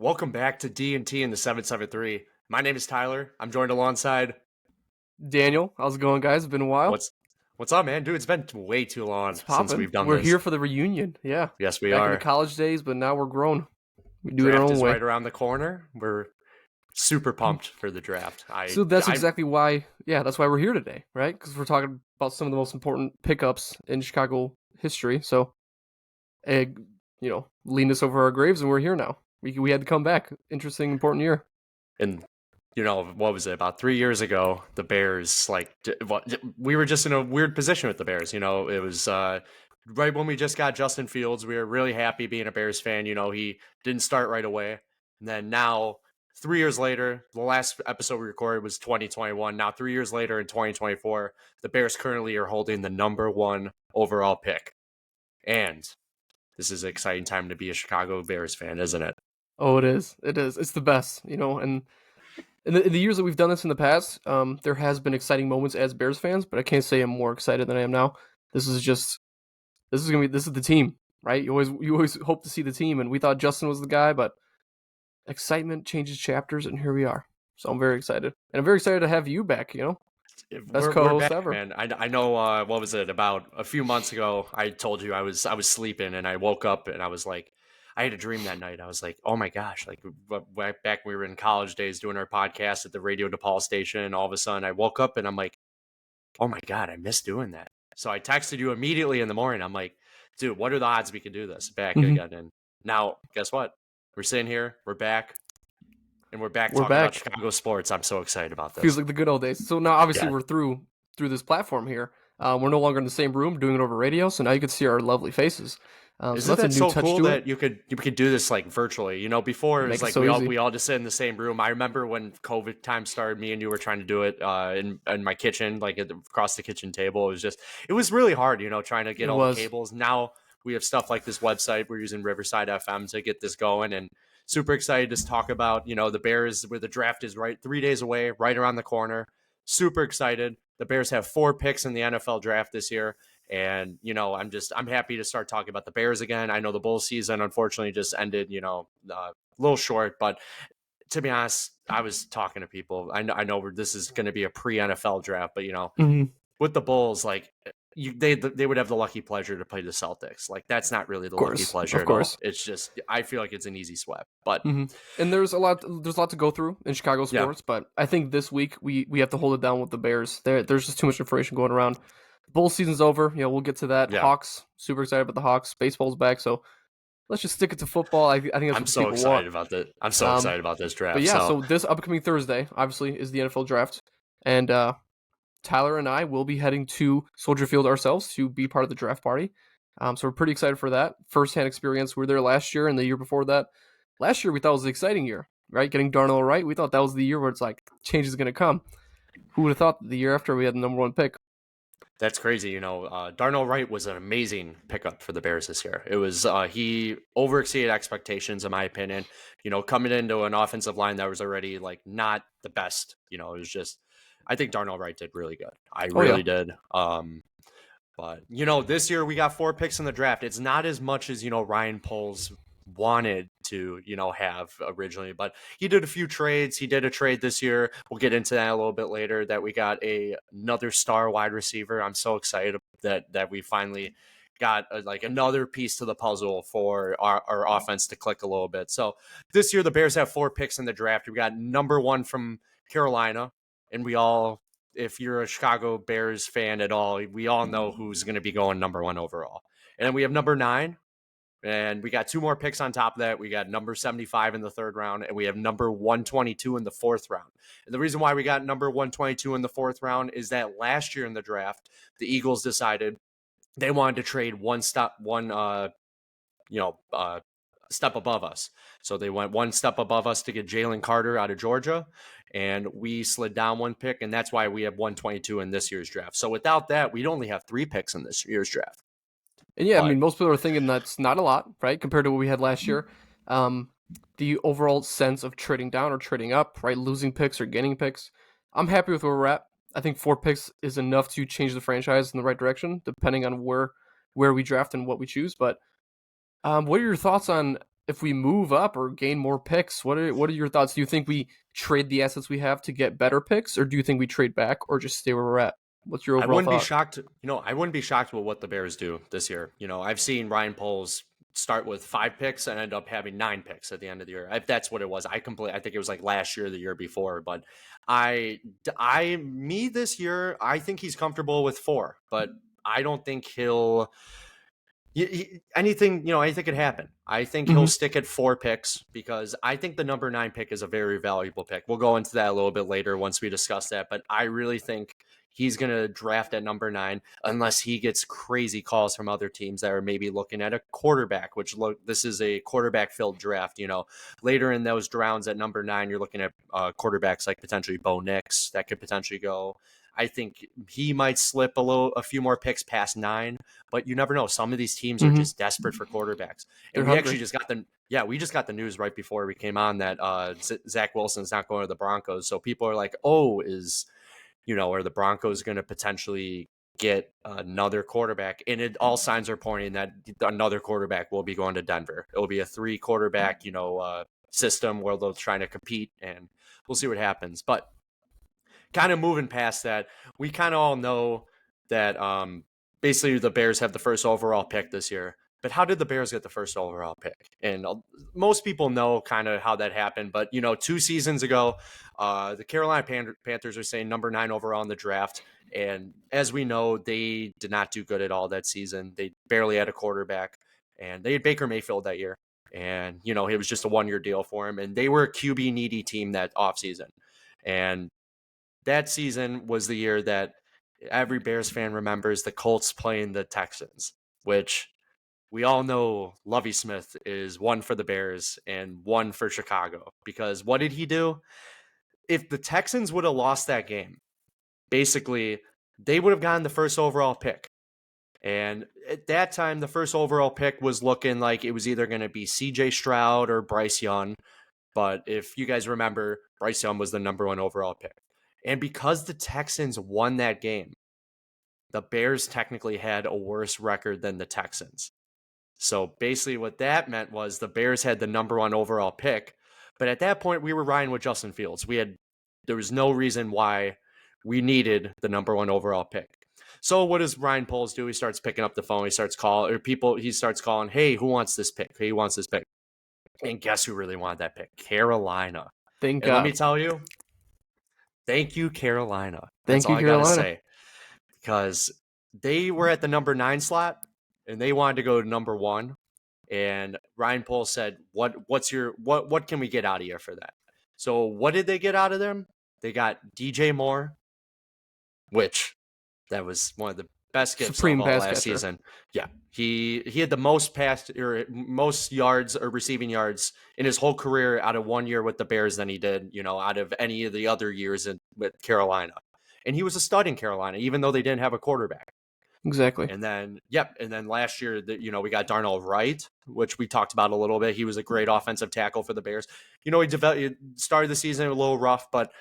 Welcome back to D&T in the 773. My name is Tyler. I'm joined alongside Daniel, how's it going, guys? It's been a while. what's what's up, man? Dude, it's been way too long It's since popping. we've done We're this. here for the reunion. Yeah. Yes, we Back in the are. college days, but now we're grown. We do it our Draft own is way. right around the corner. We're super pumped for the draft. So that's I exactly why, that's why we're here today, right? Because we're talking about some of the most important pickups in Chicago history. So, uh, leaned us over our graves, and we're here now. We had to come back. Interesting, important year. and what was it? About 3 years ago, the Bears we were just in a weird position with the Bears. It was right when we just got Justin Fields. We were really happy being a Bears fan. He didn't start right away, and then now 3 years later, the last episode we recorded was 2021. Now 3 years later in 2024, the Bears currently are holding the number one overall pick, and this is an exciting time to be a Chicago Bears fan, isn't it? Oh, it is. It is. It's the best, and in the years that we've done this in the past, there has been exciting moments as Bears fans, but I can't say I'm more excited than I am now. This is just this is the team, right? You always hope to see the team, and we thought Justin was the guy, but excitement changes chapters, and here we are. So I'm very excited, and I'm very excited to have you back. Best We're co-host back, ever. man. I know. What was it? About a few months ago, I told you I was sleeping and I woke up and I was like, I had a dream that night. I was like, oh my gosh, like back when we were in college days doing our podcast at the Radio DePaul station. And all of a sudden, I woke up and I'm like, oh my god, I miss doing that. So I texted you immediately in the morning. I'm like, dude, what are the odds we can do this back Mhm. again? And now, guess what? We're sitting here. We're back. And we're back We're talking about back. Chicago sports. I'm so excited about Feels this. like the good old days. So now, obviously, Yeah. we're through this platform here. We're no longer in the same room doing it over radio, so now you can see our lovely faces. So Isn't that's a that new so touch cool to it. that you could do this like virtually? Before it was Make it like so we all easy. we all just sit in the same room. I remember when COVID time started, me and you were trying to do it in my kitchen, like across the kitchen table. It was really hard, trying to It get all the was. cables. Now we have stuff like this website. We're using Riverside FM to get this going, and super excited to talk about the Bears, where the draft is right 3 days away, right around the corner. Super excited. The Bears have 4 picks in the NFL draft this year. And I'm happy to start talking about the Bears again. I know the Bulls season unfortunately just ended, a little short, but to be honest, I was talking to people. I know this is going to be a pre NFL draft, but Mhm. with the Bulls, like they would have the lucky pleasure to play the Celtics. Like that's not really the Of lucky course, pleasure of at all. course. It's just I feel like it's an easy sweep. But And there's a lot to go through in Chicago yeah, sports, but I think this week we have to hold it down with the Bears. There's just too much information going around. Bull season's over. We'll get to that. yeah, Hawks, super excited about the Hawks. Baseball's back, so let's just stick it to football. I think that's I'm what the so people want. excited about that. I'm so Um, excited about this but draft. yeah, So so this upcoming Thursday, obviously, is the NFL draft, and Tyler and I will be heading to Soldier Field ourselves to be part of the draft party. So we're pretty excited for that. First-hand experience. We were there last year and the year before that. Last year we thought was an exciting year, right? Getting Darnell Wright, we thought that was the year where it's like change is going to come. Who would have thought that the year after we had the number one pick? that's crazy. Darnell Wright was an amazing pickup for the Bears this year. It was he overexceeded expectations, in my opinion. Coming into an offensive line that was already like not the best. It was just I think Darnell Wright did really good. I Oh yeah, really did. But this year we got 4 picks in the draft. It's not as much as Ryan Poles wanted to have originally, but he did a few trades. He did a trade this year. We'll get into that a little bit later. That we got another star wide receiver. I'm so excited that we finally got like another piece to the puzzle for our offense to click a little bit. So this year the Bears have 4 picks in the draft. We got number 1 from Carolina, and we all, if you're a Chicago Bears fan at all, we all know who's going to be going number 1 overall. And then we have number 9, and we got 2 more picks on top of that. We got number 75 in the 3rd round, and we have number 122 in the 4th round. And the reason why we got number 122 in the 4th round is that last year in the draft, the Eagles decided they wanted to trade step above us. So they went 1 step above us to get Jalen Carter out of Georgia, and we slid down 1 pick, and that's why we have 122 in this year's draft. So without that, we'd only have 3 picks in this year's draft. and yeah, I But mean most people are thinking that's not a lot, right, compared to what we had last year. Um, the overall sense of trading down or trading up, right, losing picks or gaining picks. I'm happy with where we're at. I think 4 picks is enough to change the franchise in the right direction, depending on where we draft and what we choose. But what are your thoughts on if we move up or gain more picks, what are your thoughts? Do you think we trade the assets we have to get better picks, or do you think we trade back or just stay where we're at? What's your I overall wouldn't be thought? shocked. I wouldn't be shocked with what the Bears do this year. I've seen Ryan Poles start with 5 picks and end up having 9 picks at the end of the year. If that's what it was. I think it was like last year, or the year before. But me this year, I think he's comfortable with 4, but I don't think he'll. Anything could happen. I think he'll stick at 4 picks because I think the number 9 pick is a very valuable pick. We'll go into that a little bit later once we discuss that, but I really think he's going to draft at number 9 unless he gets crazy calls from other teams that are maybe looking at a quarterback, this is a quarterback filled draft. Later in those rounds at number 9, you're looking at quarterbacks like potentially Bo Nix that could potentially go. I think he might slip a few more picks past 9, but you never know. Some of these teams are just desperate for quarterbacts. And we actually just got the news right before we came on that Zach Wilson's not going to the Broncos. So people are like, oh, are the Broncos going to potentially get another quarterback? And all signs are pointing that another quarterback will be going to Denver. It will be a 3 quarterback, system where they're trying to compete, and we'll see what happens. But kind of moving past that, we kind of all know that basically the Bears have the first overall pick this year. But how did the Bears get the first overall pick? And most people know kind of how that happened. But, 2 seasons ago, the Carolina Panthers are saying number 9 overall in the draft. And as we know, they did not do good at all that season. They barely had a quarterback. And they had Baker Mayfield that year. And, it was just a 1-year deal for him. And they were a QB needy team that offseason. And that season was the year that every Bears fan remembers the Colts playing the Texans, which we all know Lovie Smith is 1 for the Bears and 1 for Chicago. Because what did he do? If the Texans would have lost that game, basically, they would have gotten the first overall pick. And at that time, the first overall pick was looking like it was either going to be CJ Stroud or Bryce Young. But if you guys remember, Bryce Young was the number 1 overall pick. And because the Texans won that game, the Bears technically had a worse record than the Texans. So basically what that meant was the Bears had the number 1 overall pick. But at that point, we were riding with Justin Fields. There was no reason why we needed the number 1 overall pick. So what does Ryan Poles do? He starts picking up the phone. He starts calling, hey, who wants this pick? Who wants this pick? And guess who really wanted that pick? Carolina. Thank God. God. Let me tell you, thank you, Carolina. That's all I gotta say. Because they were at the number 9 slot and they wanted to go to number 1. And Ryan Poles said, what can we get out of you for that? So what did they get out of them? They got DJ Moore, which that was one of the best gifts of all last season. Yeah. He had the most yards or receiving yards in his whole career out of 1 year with the Bears than he did, out of any of the other years with Carolina. And he was a stud in Carolina, even though they didn't have a quarterback. Exactly. And then last year, we got Darnell Wright, which we talked about a little bit. He was a great offensive tackle for the Bears. He started the season a little rough, but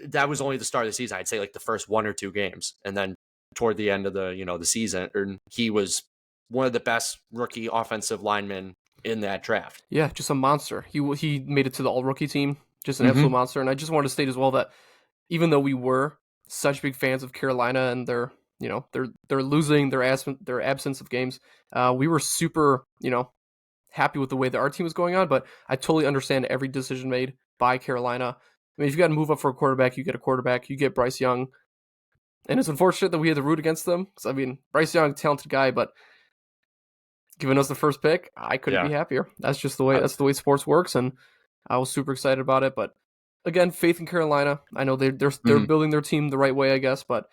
that was only the start of the season. I'd say like the first 1 or 2 games. And then toward the end of the season, he was one of the best rookie offensive linemen in that draft. Yeah, just a monster. He made it to the all-rookie team, just an absolute monster. And I just wanted to state as well that even though we were such big fans of Carolina and they're losing their absence of games, we were super, happy with the way that our team was going on. But I totally understand every decision made by Carolina. I mean, if you got to move up for a quarterback, you get a quarterback. You get Bryce Young. And it's unfortunate that we had to root against them. Because, I mean, Bryce Young, talented guy, but giving us the first pick, I couldn't be happier. That's just the way sports works, and I was super excited about it. But again, faith in Carolina. I know they're building their team the right way, I guess, but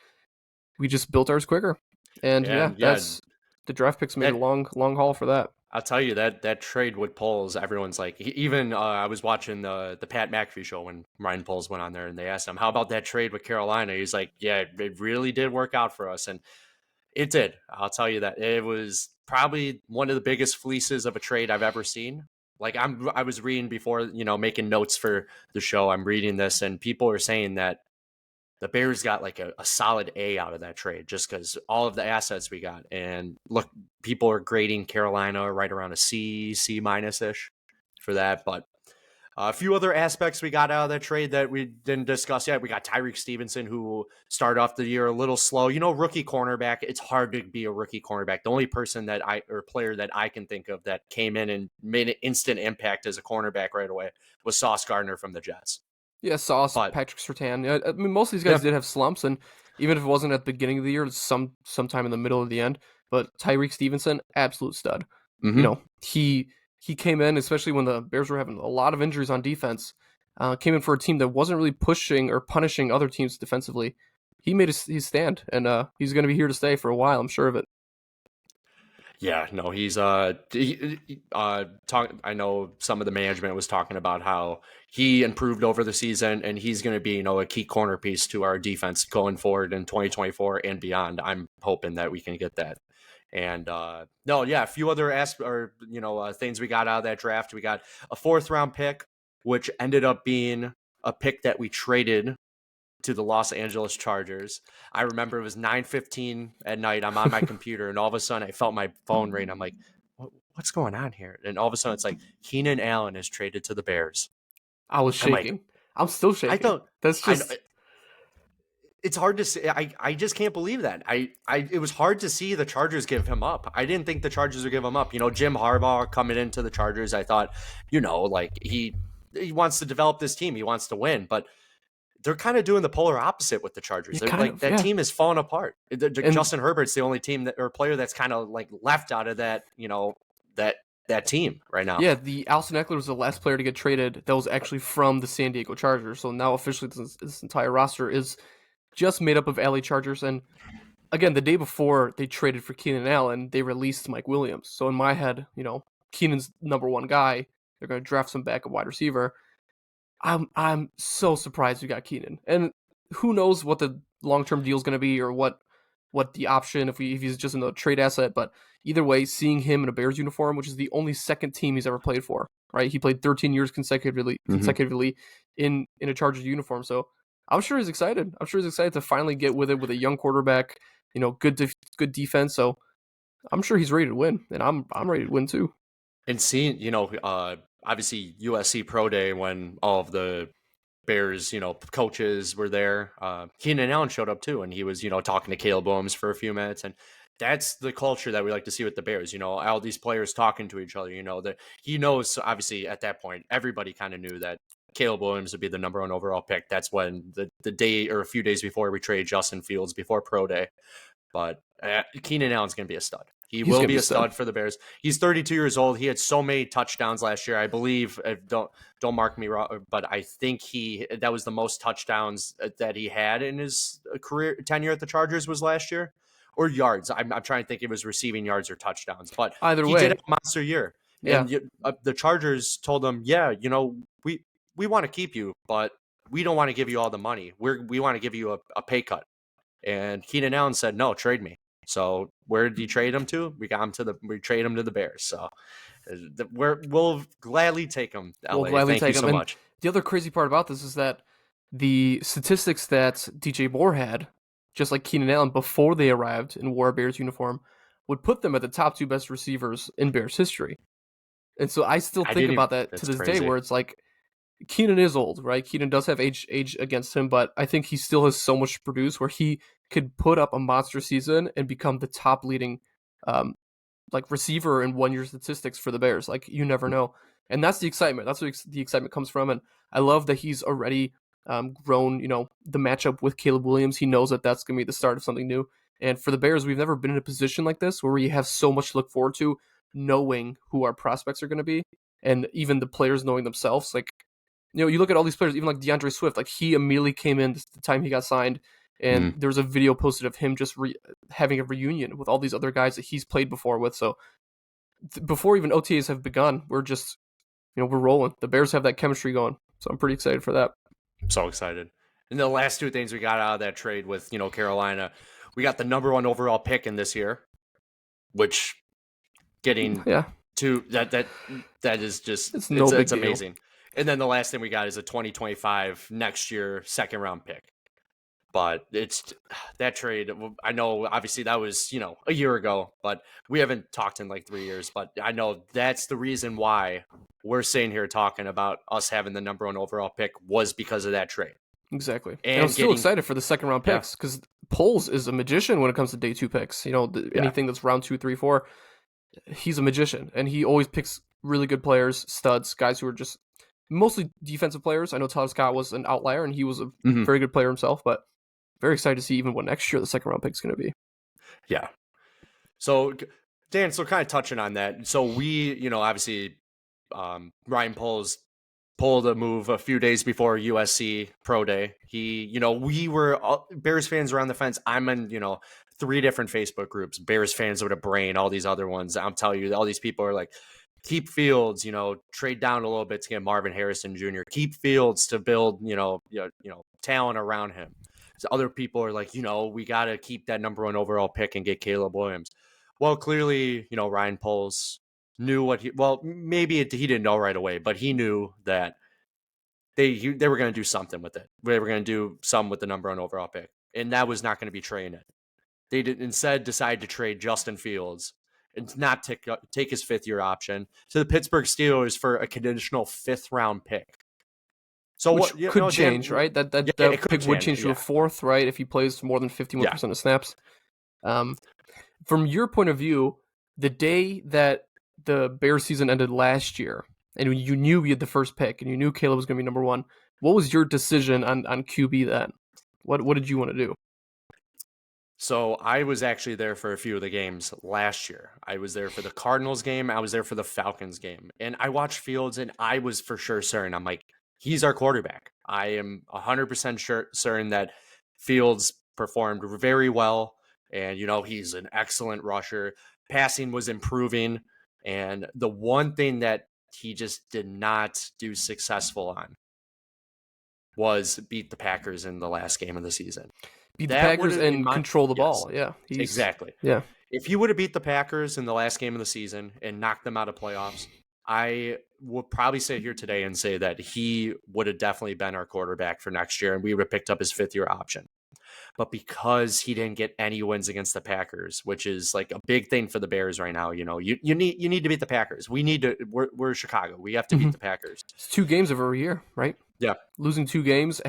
we just built ours quicker. And that's the draft picks made a long haul for that. I'll tell you that trade with Poles, everyone's like, even I was watching the Pat McAfee show when Ryan Poles went on there, and they asked him, how about that trade with Carolina? He's like, yeah, it really did work out for us. And it did. I'll tell you that. It was probably one of the biggest fleeces of a trade I've ever seen. Like I was reading before, making notes for the show, I'm reading this, and people are saying that the Bears got like a solid A out of that trade just because all of the assets we got. And look, people are grading Carolina right around a C minus ish for that. But a few other aspects we got out of that trade that we didn't discuss yet. We got Tyreek Stevenson, who started off the year a little slow. Rookie cornerback. It's hard to be a rookie cornerback. The only person player that I can think of that came in and made an instant impact as a cornerback right away was Sauce Gardner from the Jets. Yeah, Sauce, But Patrick Surtain. Yeah, I mean, most of these guys did have slumps, and even if it wasn't at the beginning of the year, sometime in the middle of the end. But Tyreek Stevenson, absolute stud. Mhm. He came in, especially when the Bears were having a lot of injuries on defense. Came in for a team that wasn't really pushing or punishing other teams defensively. He made his stand, and he's going to be here to stay for a while. I'm sure of it. Yeah, no, he's I know some of the management was talking about how he improved over the season, and he's going to be a key corner piece to our defense going forward in 2024 and beyond. I'm hoping that we can get that. And no, yeah, a few other things we got out of that draft. We got a 4th-round pick, which ended up being a pick that we traded to the Los Angeles Chargers. I remember it was 9:15 at night. I'm on my computer, and all of a sudden I felt my phone ring. I'm like, what's going on here? And all of a sudden it's like Keenan Allen is traded to the Bears. I was shaking. I'm still shaking. I don't. That's just. It's hard to say. I just can't believe that. It was hard to see the Chargers give him up. I didn't think the Chargers would give him up. Jim Harbaugh coming into the Chargers, I thought, like he wants to develop this team. He wants to win, but they're kind of doing the polar opposite with the Chargers. Team is falling apart. Justin Herbert's the only team or player that's kind of like left out of that, that team right now. Yeah, the Austin Ekeler was the last player to get traded that was actually from the San Diego Chargers. So now officially this entire roster is just made up of LA Chargers. And again, the day before they traded for Keenan Allen, they released Mike Williams. So in my head, Keenan's number one guy. They're going to draft some backup wide receiver. I'm so surprised we got Keenan. And who knows what the long-term deal is going to be or what the option if he's just a trade asset. But either way, seeing him in a Bears uniform, which is the only second team he's ever played for, right? He played 13 years consecutively in a Chargers uniform. So I'm sure he's excited. I'm sure he's excited to finally get with it with a young quarterback, good defense. So I'm sure he's ready to win, and I'm ready to win too. And seeing, obviously USC Pro Day when all of the Bears, coaches were there. Keenan Allen showed up too, and he was, talking to Caleb Williams for a few minutes, and that's the culture that we like to see with the Bears. All these players talking to each other. That he knows. Obviously, at that point, everybody kind of knew that Caleb Williams would be the number 1 overall pick. That's when the day or a few days before we traded Justin Fields before Pro Day. But Keenan Allen's going to be a stud. He will be a stud for the Bears. He's 32 years old. He had so many touchdowns last year. I believe, don't mark me wrong, but I think that was the most touchdowns that he had in his career tenure at the Chargers was last year, or yards. I'm trying to think if it was receiving yards or touchdowns, but either way, he did have a monster year. Yeah. And the Chargers told him, yeah, we want to keep you, but we don't want to give you all the money. We want to give you a pay cut. And Keenan Allen said, no, trade me. So where did you trade him to? We trade him to the Bears. So we'll gladly take him. LA. Thank you so much. The other crazy part about this is that the statistics that DJ Moore had, just like Keenan Allen before they arrived and wore a Bears uniform, would put them at the top 2 best receivers in Bears history. And so I still think about that to this day, where it's like Keenan is old, right? Keenan does have age against him, but I think he still has so much to produce where he could put up a monster season and become the top leading receiver in 1-year statistics for the Bears. Like, you never know. And that's the excitement. That's where the excitement comes from. And I love that he's already grown, the matchup with Caleb Williams. He knows that that's going to be the start of something new. And for the Bears, we've never been in a position like this where we have so much to look forward to, knowing who our prospects are going to be. And even the players knowing themselves. Like, you look at all these players, even like DeAndre Swift, like he immediately came in the time he got signed. And there was a video posted of him just having a reunion with all these other guys that he's played before with. So before even OTAs have begun, we're just, we're rolling. The Bears have that chemistry going. So I'm pretty excited for that. I'm so excited. And the last 2 things we got out of that trade with, Carolina, we got the number 1 overall pick in this year, which getting to that is just, it's amazing. And then the last thing we got is a 2025 next year 2nd round pick. But it's that trade. I know, obviously, that was a year ago, but we haven't talked in like 3 years. But I know that's the reason why we're sitting here talking about us having the number one overall pick was because of that trade Exactly. And I'm and still getting excited for the second round yeah. picks because Poles is a magician when it comes to day 2 picks. Yeah. Anything that's round 2, 3, 4, he's a magician, and he always picks really good players, studs, guys who are just mostly defensive players. I know Tyler Scott was an outlier, and he was a Mhm. very good player himself, but very excited to see even what next year the second round pick is going to be. Yeah. So, Dan, so kind of touching on that. So we, obviously, Ryan Poles pulled a move a few days before USC Pro Day. We were Bears fans were on the fence. I'm in, 3 different Facebook groups, Bears fans with a brain, all these other ones. I'm telling you, all these people are like, keep Fields, trade down a little bit to get Marvin Harrison Jr. Keep Fields to build, talent around him. So other people are like, we got to keep that number 1 overall pick and get Caleb Williams. Well, clearly, Ryan Poles knew maybe he didn't know right away, but he knew that they were going to do something with it. They were going to do some with the number 1 overall pick, and that was not going to be trading it. They did instead decide to trade Justin Fields and not take his 5th-year option to the Pittsburgh Steelers for a conditional 5th-round pick. So Which what could change, Dan, right? That it could pick would change. change to a 4th, right? If he plays more than 51% of snaps. From your point of view, the day that the Bears season ended last year, and you knew you had the first pick, and you knew Caleb was going to be number 1, what was your decision on QB then? What did you want to do? So I was actually there for a few of the games last year. I was there for the Cardinals game. I was there for the Falcons game. And I watched Fields, and I was for sure certain. I'm like, he's our quarterback. I am 100% certain that Fields performed very well. And, he's an excellent rusher. Passing was improving. And the one thing that he just did not do successful on was beat the Packers in the last game of the season. Beat the Packers and control the yes, ball. Yeah, exactly. Yeah. If he would have beat the Packers in the last game of the season and knocked them out of playoffs, I would probably sit here today and say that he would have definitely been our quarterback for next year, and we would have picked up his 5th-year option. But because he didn't get any wins against the Packers, which is like a big thing for the Bears right now, you need to beat the Packers. We're Chicago. We have to beat the Packers. It's 2 games every year, right? Yeah. Losing 2 games,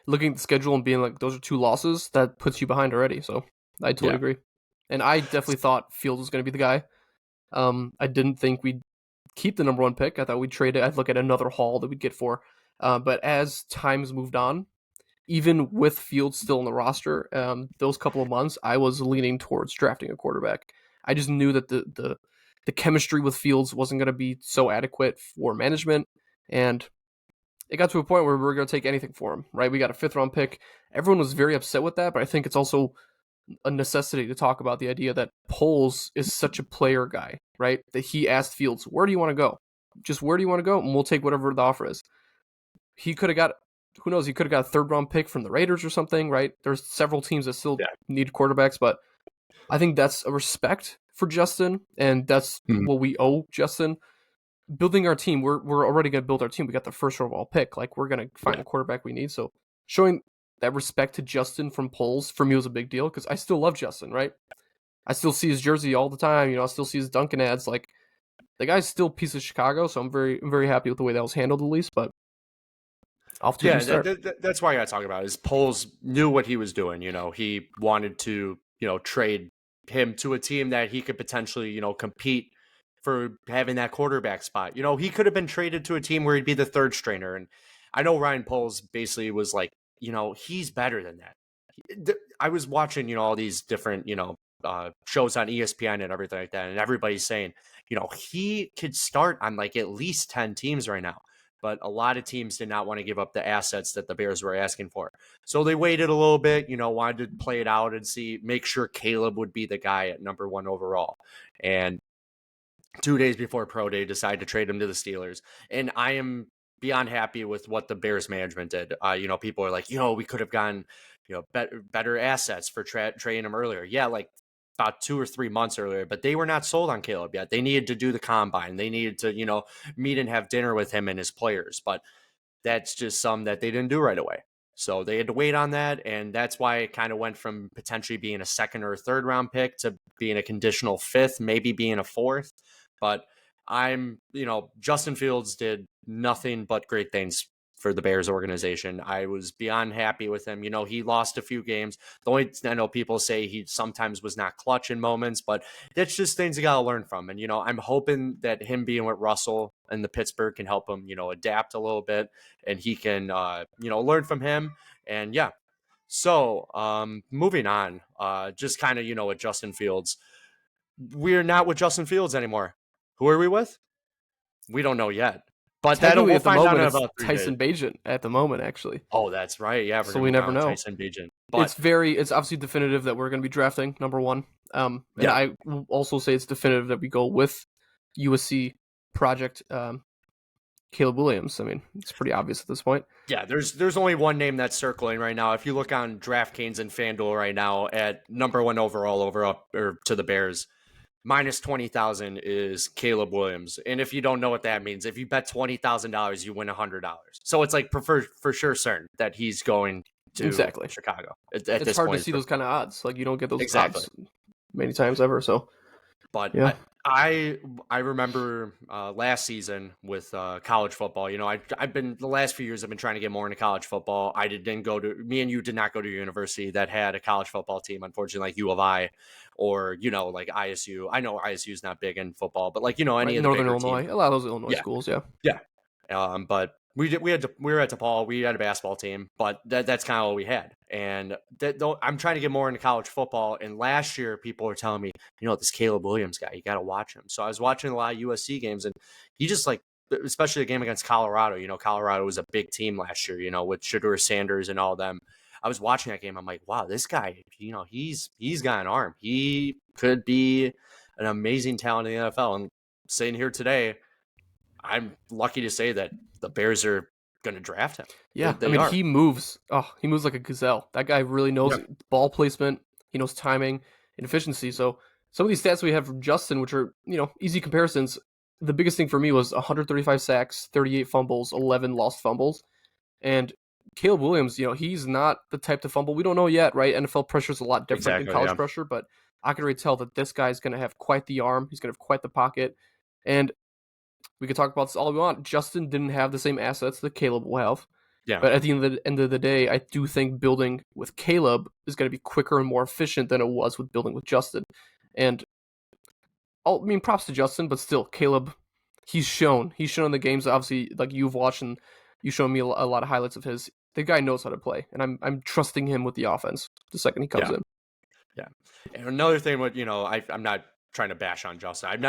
looking at the schedule and being like, those are 2 losses, that puts you behind already. So I totally agree. And I definitely thought Fields was going to be the guy. I didn't think we'd keep the number 1 pick. I thought we'd trade it. I'd look at another haul that we'd get for. But as time's moved on, even with Fields still in the roster, those couple of months, I was leaning towards drafting a quarterback. I just knew that the chemistry with Fields wasn't going to be so adequate for management, and it got to a point where we were going to take anything for him, right? We got a 5th-round pick. Everyone was very upset with that, but I think it's also a necessity to talk about the idea that Poles is such a player guy, right? That he asked Fields, where do you want to go? Just where do you want to go? And we'll take whatever the offer is. He could have got, who knows, he could have got a 3rd-round pick from the Raiders or something, right? There's several teams that still need quarterbacks, but I think that's a respect for Justin, and that's what we owe Justin. Building our team, we're already going to build our team. We got the 1st overall pick. Like, we're going to find a quarterback we need. So showing that respect to Justin from Poles for me was a big deal because I still love Justin, right? I still see his jersey all the time. I still see his Dunkin' ads. Like, the guy's still a piece of Chicago, so I'm very happy with the way that was handled, at least. But off to a good start. That's why I got to talk about it. Is Poles knew what he was doing. He wanted to trade him to a team that he could potentially compete for having that quarterback spot. He could have been traded to a team where he'd be the 3rd stringer. And I know Ryan Poles basically was like, he's better than that. I was watching, all these different, shows on ESPN and everything like that. And everybody's saying, he could start on like at least 10 teams right now. But a lot of teams did not want to give up the assets that the Bears were asking for. So they waited a little bit, wanted to play it out and make sure Caleb would be the guy at number 1 overall. And 2 days before Pro Day, decided to trade him to the Steelers. And I am beyond happy with what the Bears management did. People are like, we could have gotten, better assets for trading him earlier. Yeah, like about 2 or 3 months earlier, but they were not sold on Caleb yet. They needed to do the combine. They needed to, meet and have dinner with him and his players. But that's just some that they didn't do right away. So they had to wait on that, and that's why it kind of went from potentially being a second or a third round pick to being a conditional fifth, maybe being a fourth. But Justin Fields did nothing but great things for the Bears organization. I was beyond happy with him. He lost a few games. The only I know people say he sometimes was not clutch in moments, but that's just things you got to learn from. And, I'm hoping that him being with Russell and the Pittsburgh can help him, adapt a little bit, and he can, learn from him. And yeah. So moving on, just kind of, with Justin Fields, we're not with Justin Fields anymore. Who are we with? We don't know yet. But we'll at the find out moment, in it's about 3 Tyson days. Bagent at the moment, actually. Oh, that's right. Yeah, So we never know. Tyson Bagent. But It's obviously definitive that we're going to be drafting number one. And Yeah. I will also say it's definitive that we go with USC project Caleb Williams. I mean, it's pretty obvious at this point. yeah, there's only one name that's circling right now. If you look on DraftKings and FanDuel right now at number 1 overall or to the Bears, minus 20,000 is Caleb Williams. And if you don't know what that means, if you bet $20,000, you win $100. So it's like for sure certain that he's going to Exactly. Chicago. At It's this hard point, to see those kind of odds. Like, you don't get those Exactly. odds many times ever. So But Yeah. I remember last season with college football. I've been the last few years I've been trying to get more into college football. Me and you did not go to a university that had a college football team, unfortunately, like U of I or like ISU. I know ISU is not big in football, but any right, of the Northern bigger Illinois, teams. a lot of those Illinois Yeah. schools, yeah. But we were at DePaul. We had a basketball team, but that's kind of all we had. And I'm trying to get more into college football. And last year, people were telling me, this Caleb Williams guy, you got to watch him. So I was watching a lot of USC games, and he just especially the game against Colorado. Colorado was a big team last year. With Shedeur Sanders and all them. I was watching that game. I'm like, wow, this guy, he's got an arm. He could be an amazing talent in the NFL. And sitting here today, I'm lucky to say that the Bears are going to draft him. Yeah, They are. he moves. He moves like a gazelle. That guy really knows ball placement. He knows timing and efficiency. So some of these stats we have from Justin, which are easy comparisons. The biggest thing for me was 135 sacks, 38 fumbles, 11 lost fumbles, and Caleb Williams. He's not the type to fumble. We don't know yet, right? NFL pressure is a lot different than college pressure, but I can already tell that this guy's going to have quite the arm. He's going to have quite the pocket, and we could talk about this all we want. Justin didn't have the same assets that Caleb will have. Yeah. But at the end of the day, I do think building with Caleb is going to be quicker and more efficient than it was with building with Justin. And props to Justin, but still, Caleb, he's shown in the games, obviously, like you've watched and you've shown me a lot of highlights of his. The guy knows how to play, and I'm trusting him with the offense the second he comes in. Yeah. And another thing, I'm not trying to bash on Justin.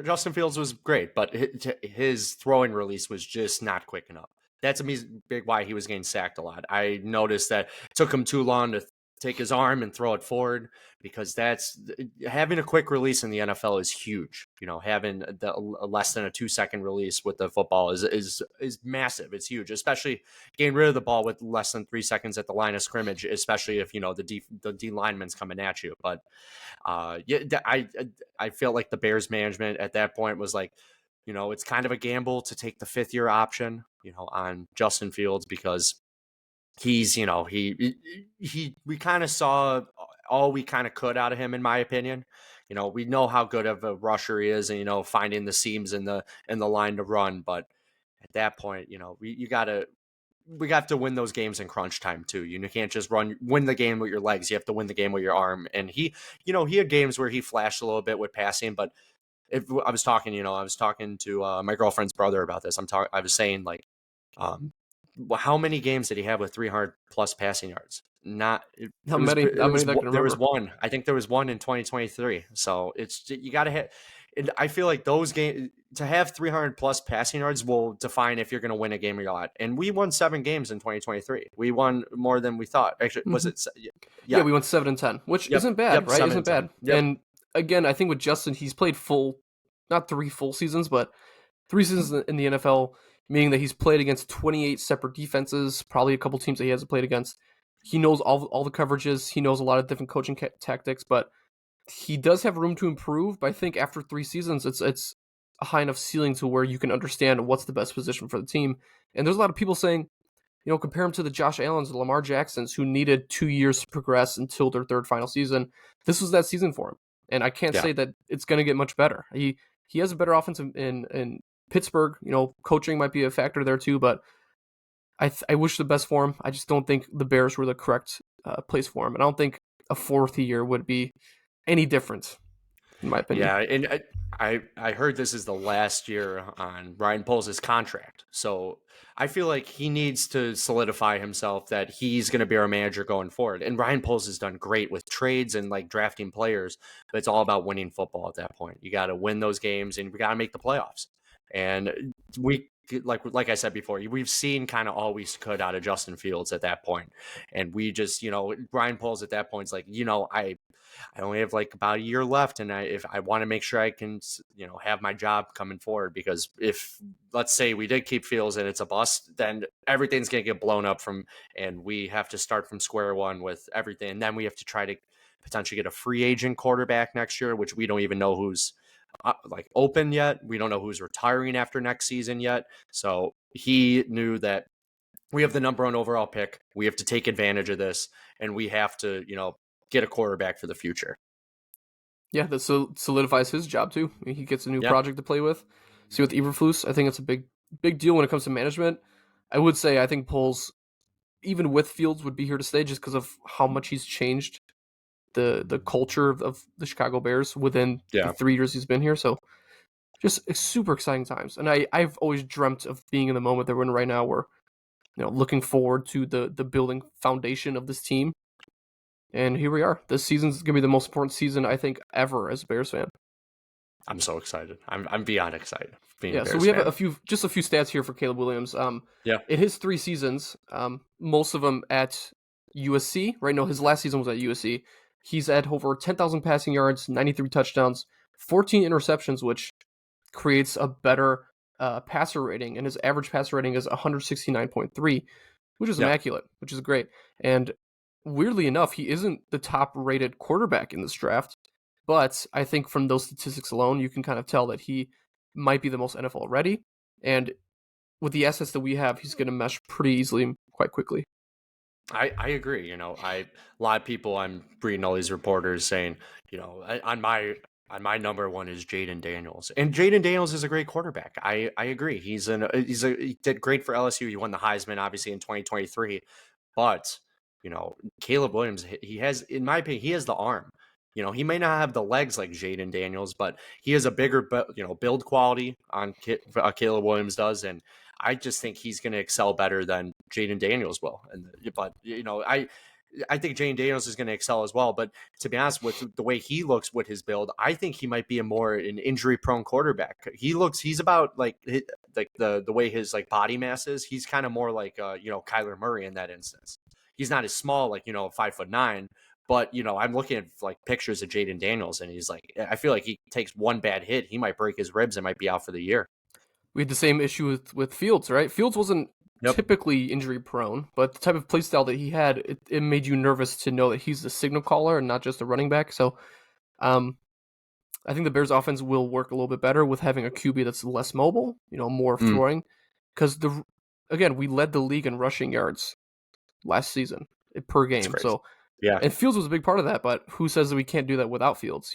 Justin Fields was great, but his throwing release was just not quick enough. That's a big why he was getting sacked a lot. I noticed that it took him too long to take his arm and throw it forward, because having a quick release in the NFL is huge. Having the less than a 2-second release with the football is massive. It's huge, especially getting rid of the ball with less than 3 seconds at the line of scrimmage, especially if the D lineman's coming at you. But I feel like the Bears management at that point was like, it's kind of a gamble to take the 5th-year option, on Justin Fields, because he's, we kind of saw all we kind of could out of him, in my opinion. We know how good of a rusher he is, and, finding the seams in the line to run. But at that point, we got to win those games in crunch time too. You can't just win the game with your legs. You have to win the game with your arm. And he had games where he flashed a little bit with passing, but I was talking to my girlfriend's brother about this. I was saying, like, how many games did he have with 300 plus passing yards? How many that I can remember. There was one. I think there was one in 2023. So you got to hit. And I feel like those games, to have 300 plus passing yards, will define if you're going to win a game or not. And we won 7 games in 2023. We won more than we thought. Actually, was it? Yeah, we won 7-10, which isn't bad, right? Isn't bad. And again, I think with Justin, he's played not 3 full seasons, but 3 seasons in the NFL, meaning that he's played against 28 separate defenses, probably a couple teams that he hasn't played against. He knows all the coverages. He knows a lot of different coaching tactics, but he does have room to improve. But I think after 3 seasons, it's a high enough ceiling to where you can understand what's the best position for the team. And there's a lot of people saying, compare him to the Josh Allens, the Lamar Jacksons, who needed 2 years to progress until their third final season. This was that season for him, and I can't Yeah. say that it's going to get much better. He has a better offense in Pittsburgh. Coaching might be a factor there too, but I wish the best for him. I just don't think the Bears were the correct place for him, and I don't think a fourth year would be any different, in my opinion. Yeah, and I heard this is the last year on Ryan Poles' contract. So I feel like he needs to solidify himself that he's going to be our manager going forward. And Ryan Poles has done great with trades and like drafting players, but it's all about winning football at that point. You got to win those games and we got to make the playoffs. And we like I said before, we've seen kind of all we could out of Justin Fields at that point. And we just, Ryan Poles at that point is like, I only have like about a year left, and if I want to make sure I can, have my job coming forward, because if let's say we did keep Fields and it's a bust, then everything's gonna get blown up and we have to start from square one with everything, and then we have to try to potentially get a free agent quarterback next year, which we don't even know who's like open yet. We don't know who's retiring after next season yet. So he knew that we have the number one overall pick. We have to take advantage of this, and we have to, get a quarterback for the future. Yeah, that solidifies his job too. He gets a new Yeah. project to play with. See, with Eberflus, I think it's a big deal when it comes to management. I would say I think Poles, even with Fields, would be here to stay just because of how much he's changed the culture of the Chicago Bears within the 3 years he's been here. So just super exciting times. And I've always dreamt of being in the moment that we're in right now, where looking forward to the building foundation of this team. And here we are. This season's gonna be the most important season I think ever as a Bears fan. I'm so excited. I'm beyond excited. Yeah, so we have a few stats here for Caleb Williams. Yeah. In his 3 seasons, most of them at USC. Right now, his last season was at USC. He's at over 10,000 passing yards, 93 touchdowns, 14 interceptions, which creates a better passer rating, and his average passer rating is 169.3, which is immaculate, which is great. And weirdly enough, he isn't the top-rated quarterback in this draft, but I think from those statistics alone, you can kind of tell that he might be the most NFL ready, and with the assets that we have, he's going to mesh pretty easily quite quickly. I agree. A lot of people, I'm reading all these reporters saying, on my number one is Jayden Daniels, and Jayden Daniels is a great quarterback. I agree. He did great for LSU. He won the Heisman obviously in 2023, but Caleb Williams, he has, in my opinion, he has the arm. He may not have the legs like Jayden Daniels, but he has a bigger, build quality on Caleb Williams does, and I just think he's going to excel better than Jayden Daniels will. But I think Jayden Daniels is going to excel as well. But to be honest, with the way he looks with his build, I think he might be an injury-prone quarterback. He's about like the way his like body mass is. He's kind of more like Kyler Murray in that instance. He's not as small, like 5'9", but I'm looking at like pictures of Jayden Daniels, and he's like, I feel like he takes one bad hit, he might break his ribs and might be out for the year. We had the same issue with Fields, right? Fields wasn't typically injury prone, but the type of play style that he had, it made you nervous to know that he's the signal caller and not just a running back. So, I think the Bears offense will work a little bit better with having a QB that's less mobile, more throwing. Because again, we led the league in rushing yards last season per game. So yeah, and Fields was a big part of that, but who says that we can't do that without Fields,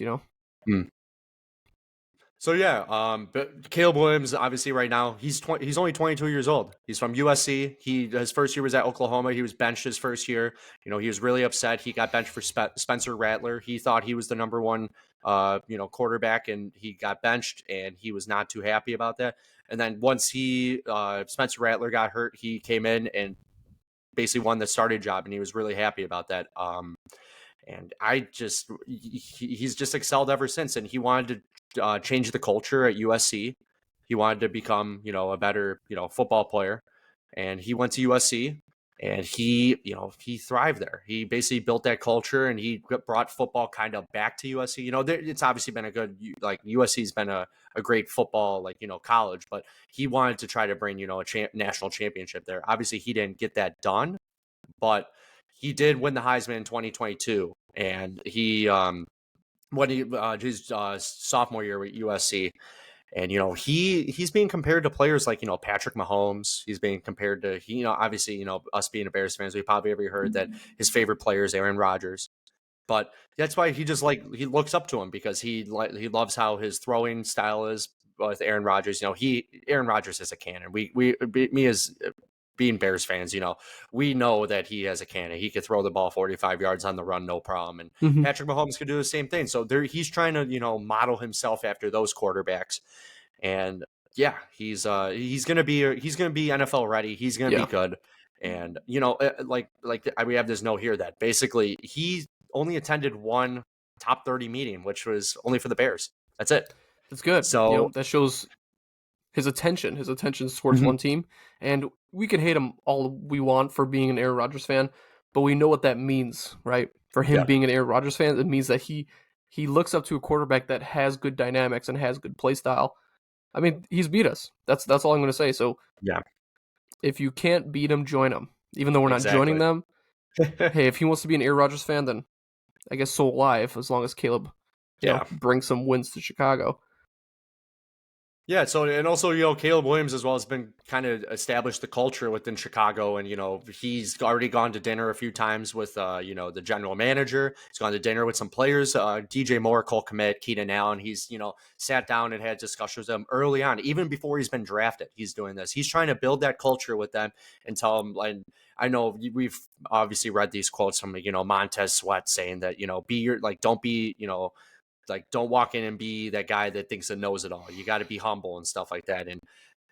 So yeah, but Caleb Williams, obviously right now, he's only 22 years old. He's from USC. His first year was at Oklahoma. He was benched his first year. He was really upset. He got benched for Spencer Rattler. He thought he was the number one, quarterback, and he got benched, and he was not too happy about that. And then once Spencer Rattler got hurt, he came in and basically won the starting job, and he was really happy about that. And he's just excelled ever since, and he wanted to change the culture at USC. He wanted to become, a better, football player, and he went to USC, and he thrived there. He basically built that culture, and he brought football kind of back to USC. It's obviously been a good, like USC's been a great football, college, but he wanted to try to bring, a national championship there. Obviously he didn't get that done, but he did win the Heisman in 2022, and he when he his sophomore year with USC, And, he's being compared to players like, Patrick Mahomes. He's being compared to, obviously, us being a Bears fans, we probably ever heard that his favorite player is Aaron Rodgers. But that's why he just he looks up to him, because he loves how his throwing style is with Aaron Rodgers. Aaron Rodgers is a cannon. Me as being Bears fans, we know that he has a cannon. He could throw the ball 45 yards on the run, no problem. And Mhm. Patrick Mahomes could do the same thing. So he's trying to, model himself after those quarterbacks. And yeah, he's gonna be NFL ready. He's gonna be Yeah, good. And we have this note here that basically he only attended one top 30 meeting, which was only for the Bears. That's it. that's good. So That shows his attention towards Mhm. one team. And we can hate him all we want for being an Aaron Rodgers fan, but we know what that means, right? For him yeah, being an Aaron Rodgers fan, it means that he looks up to a quarterback that has good dynamics and has good play style. I mean, he's beat us. That's all I'm going to say. So yeah, if you can't beat him, join him. Even though we're not joining exactly. them, hey, if he wants to be an Aaron Rodgers fan, then I guess so will I, as long as Caleb, Yeah. brings some wins to Chicago. Yeah, so and also, Caleb Williams as well has been kind of established the culture within Chicago, and he's already gone to dinner a few times with the general manager. He's gone to dinner with some players, DJ Moore, Cole Kmet, Keenan Allen. He's sat down and had discussions with them early on, even before he's been drafted. He's doing this. He's trying to build that culture with them and tell them. And I know we've obviously read these quotes from Montez Sweat saying that don't be don't walk in and be that guy that thinks that knows it all. You got to be humble and stuff like that. And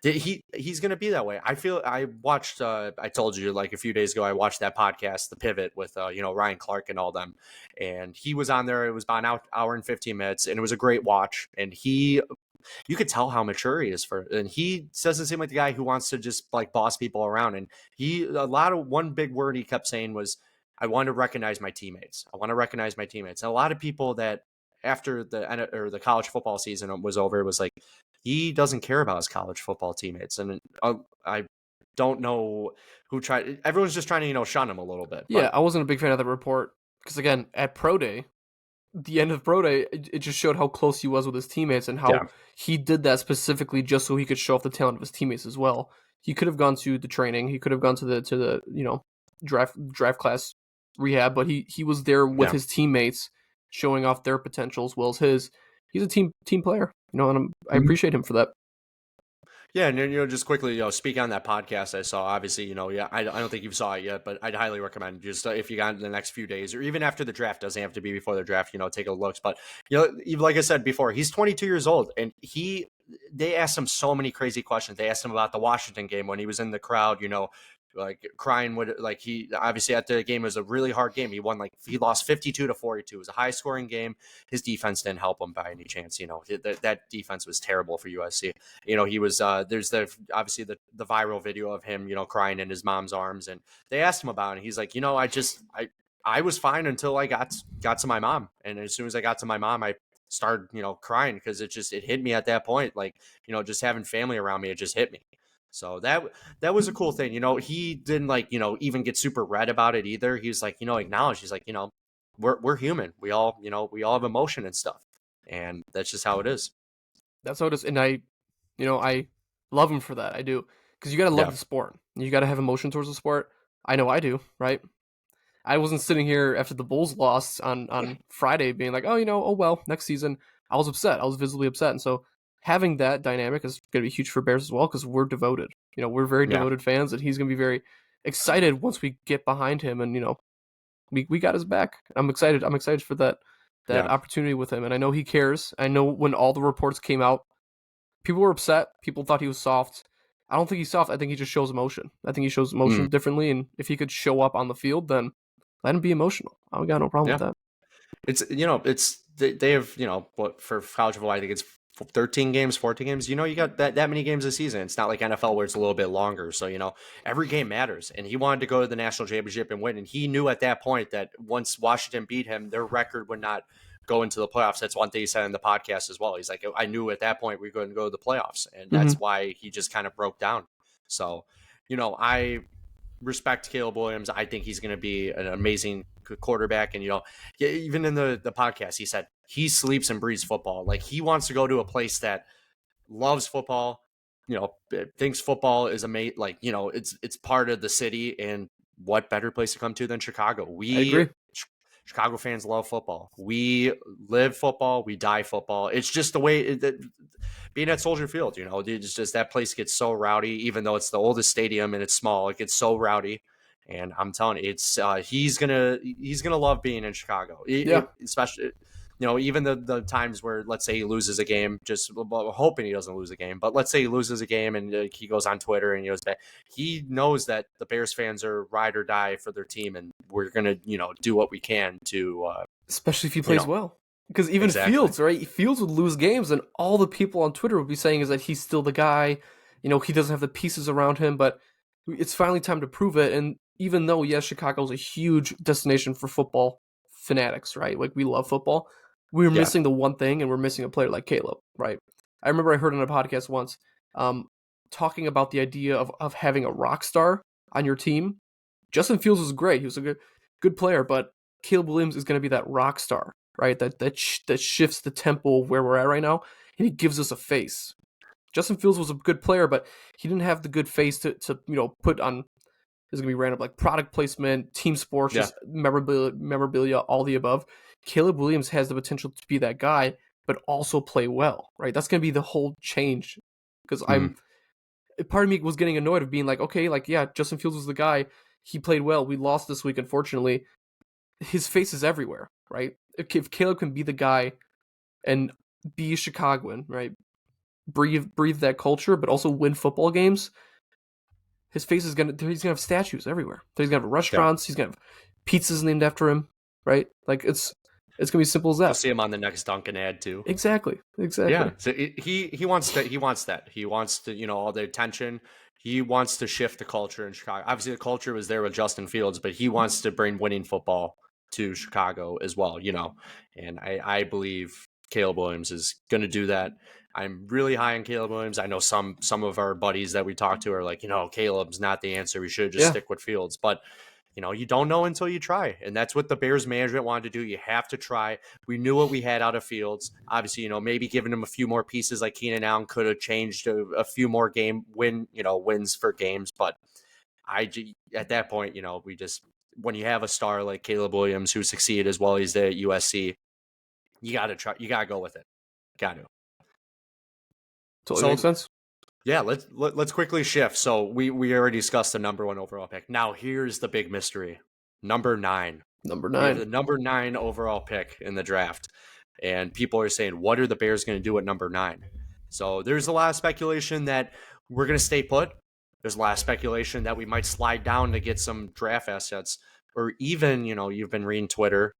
he's going to be that way. I watched, I told you a few days ago, I watched that podcast, The Pivot, with, Ryan Clark and all them. And he was on there. It was about an hour and 15 minutes, and it was a great watch. And you could tell how mature he is and he doesn't seem like the guy who wants to just boss people around. And one big word he kept saying was, I want to recognize my teammates. I want to recognize my teammates. And a lot of people that after the college football season was over, it was like, he doesn't care about his college football teammates. And I don't know who tried. Everyone's just trying to, shun him a little bit. Yeah, But I wasn't a big fan of that report because, again, at Pro Day, the end of Pro Day, it just showed how close he was with his teammates and how yeah, he did that specifically just so he could show off the talent of his teammates as well. He could have gone to the training, he could have gone to the draft class rehab, but he was there with yeah. his teammates, showing off their potential as well as his. He's a team player, and I appreciate him for that. Yeah, and then, just quickly, speak on that podcast I saw. Obviously, yeah, I don't think you saw it yet, but I'd highly recommend just if you got in the next few days or even after the draft. Doesn't have to be before the draft. Take a look. But like I said before, he's 22 years old, and they asked him so many crazy questions. They asked him about the Washington game when he was in the crowd, crying he obviously at the game. It was a really hard game. He lost 52-42. It was a high scoring game. His defense didn't help him by any chance. That defense was terrible for USC. He was there's obviously the viral video of him crying in his mom's arms, and they asked him about it. He's like, I was fine until I got to my mom, and as soon as I got to my mom, I started crying because it hit me at that point. Just having family around me, it just hit me. So that was a cool thing. He didn't even get super red about it either. He was acknowledge. He's like, we're human. We all have emotion and stuff. And that's just how it is. That's how it is, and I love him for that. I do, because you gotta love Yeah. the sport. You gotta have emotion towards the sport. I know I do, right? I wasn't sitting here after the Bulls lost on Friday being like, oh well, next season. I was upset. I was visibly upset, and so having that dynamic is going to be huge for Bears as well because we're devoted. We're very Yeah. devoted fans, and he's going to be very excited once we get behind him, and we got his back. I'm excited. I'm excited for that Yeah. opportunity with him, and I know he cares. I know when all the reports came out, people were upset. People thought he was soft. I don't think he's soft. I think he just shows emotion. I think he shows emotion differently, and if he could show up on the field, then let him be emotional. I got no problem with Yeah. that. It's they have, what for college football, I think it's 13 games, 14 games. You got that many games a season. It's not like NFL where it's a little bit longer. So, every game matters. And he wanted to go to the national championship and win. And he knew at that point that once Washington beat him, their record would not go into the playoffs. That's one thing he said in the podcast as well. He's like, I knew at that point we were going to go to the playoffs. And that's why he just kind of broke down. So, I respect Caleb Williams. I think he's going to be an amazing quarterback. And, even in the podcast, he said he sleeps and breathes football. Like, he wants to go to a place that loves football, thinks football is like, it's part of the city, and what better place to come to than Chicago? I agree. Chicago fans love football. We live football. We die football. It's just the way being at Soldier Field, it's just that place gets so rowdy, even though it's the oldest stadium and it's small, it gets so rowdy. And I'm telling you, it's he's gonna love being in Chicago, Yeah. especially even the times where, let's say, he loses a game, just hoping he doesn't lose a game, but let's say he loses a game and he goes on Twitter and he goes back. He knows that the Bears fans are ride or die for their team, and we're gonna do what we can to especially if he plays well. Because even Fields, right? Fields would lose games, and all the people on Twitter would be saying is that he's still the guy. He doesn't have the pieces around him, but it's finally time to prove it. And even though, yes, Chicago's a huge destination for football fanatics, right? Like, we love football. We're missing the one thing, and we're missing a player like Caleb, right? I remember I heard on a podcast once talking about the idea of having a rock star on your team. Justin Fields was great. He was a good player, but Caleb Williams is going to be that rock star, right? That shifts the tempo of where we're at right now, and he gives us a face. Justin Fields was a good player, but he didn't have the good face to put on. There's gonna be random like product placement, team sports, just memorabilia, all the above. Caleb Williams has the potential to be that guy, but also play well, right? That's gonna be the whole change. Because part of me was getting annoyed of being like, okay, like, yeah, Justin Fields was the guy. He played well. We lost this week, unfortunately. His face is everywhere, right? If Caleb can be the guy and be a Chicagoan, right? Breathe that culture, but also win football games. His face is he's gonna have statues everywhere. He's gonna have restaurants. He's gonna have pizzas named after him, right? Like, it's gonna be simple as that. You'll see him on the next Dunkin' ad too. Exactly. Yeah. So he wants that. He wants to all the attention. He wants to shift the culture in Chicago. Obviously, the culture was there with Justin Fields, but he wants to bring winning football to Chicago as well. And I believe Caleb Williams is going to do that. I'm really high on Caleb Williams. I know some of our buddies that we talk to are like, Caleb's not the answer. We should just stick with Fields. But, you don't know until you try. And that's what the Bears management wanted to do. You have to try. We knew what we had out of Fields. Obviously, maybe giving him a few more pieces like Keenan Allen could have changed a few more wins for games. But at that point, we just, when you have a star like Caleb Williams who succeeded as well as at USC, you got to try. You got to go with it. Got to. Totally makes sense. Yeah, let's quickly shift. So we already discussed the number 1 overall pick. Now here's the big mystery. Number 9. The number 9 overall pick in the draft. And people are saying, what are the Bears going to do at number 9? So there's a lot of speculation that we're going to stay put. There's a lot of speculation that we might slide down to get some draft assets. Or even, you've been reading Twitter,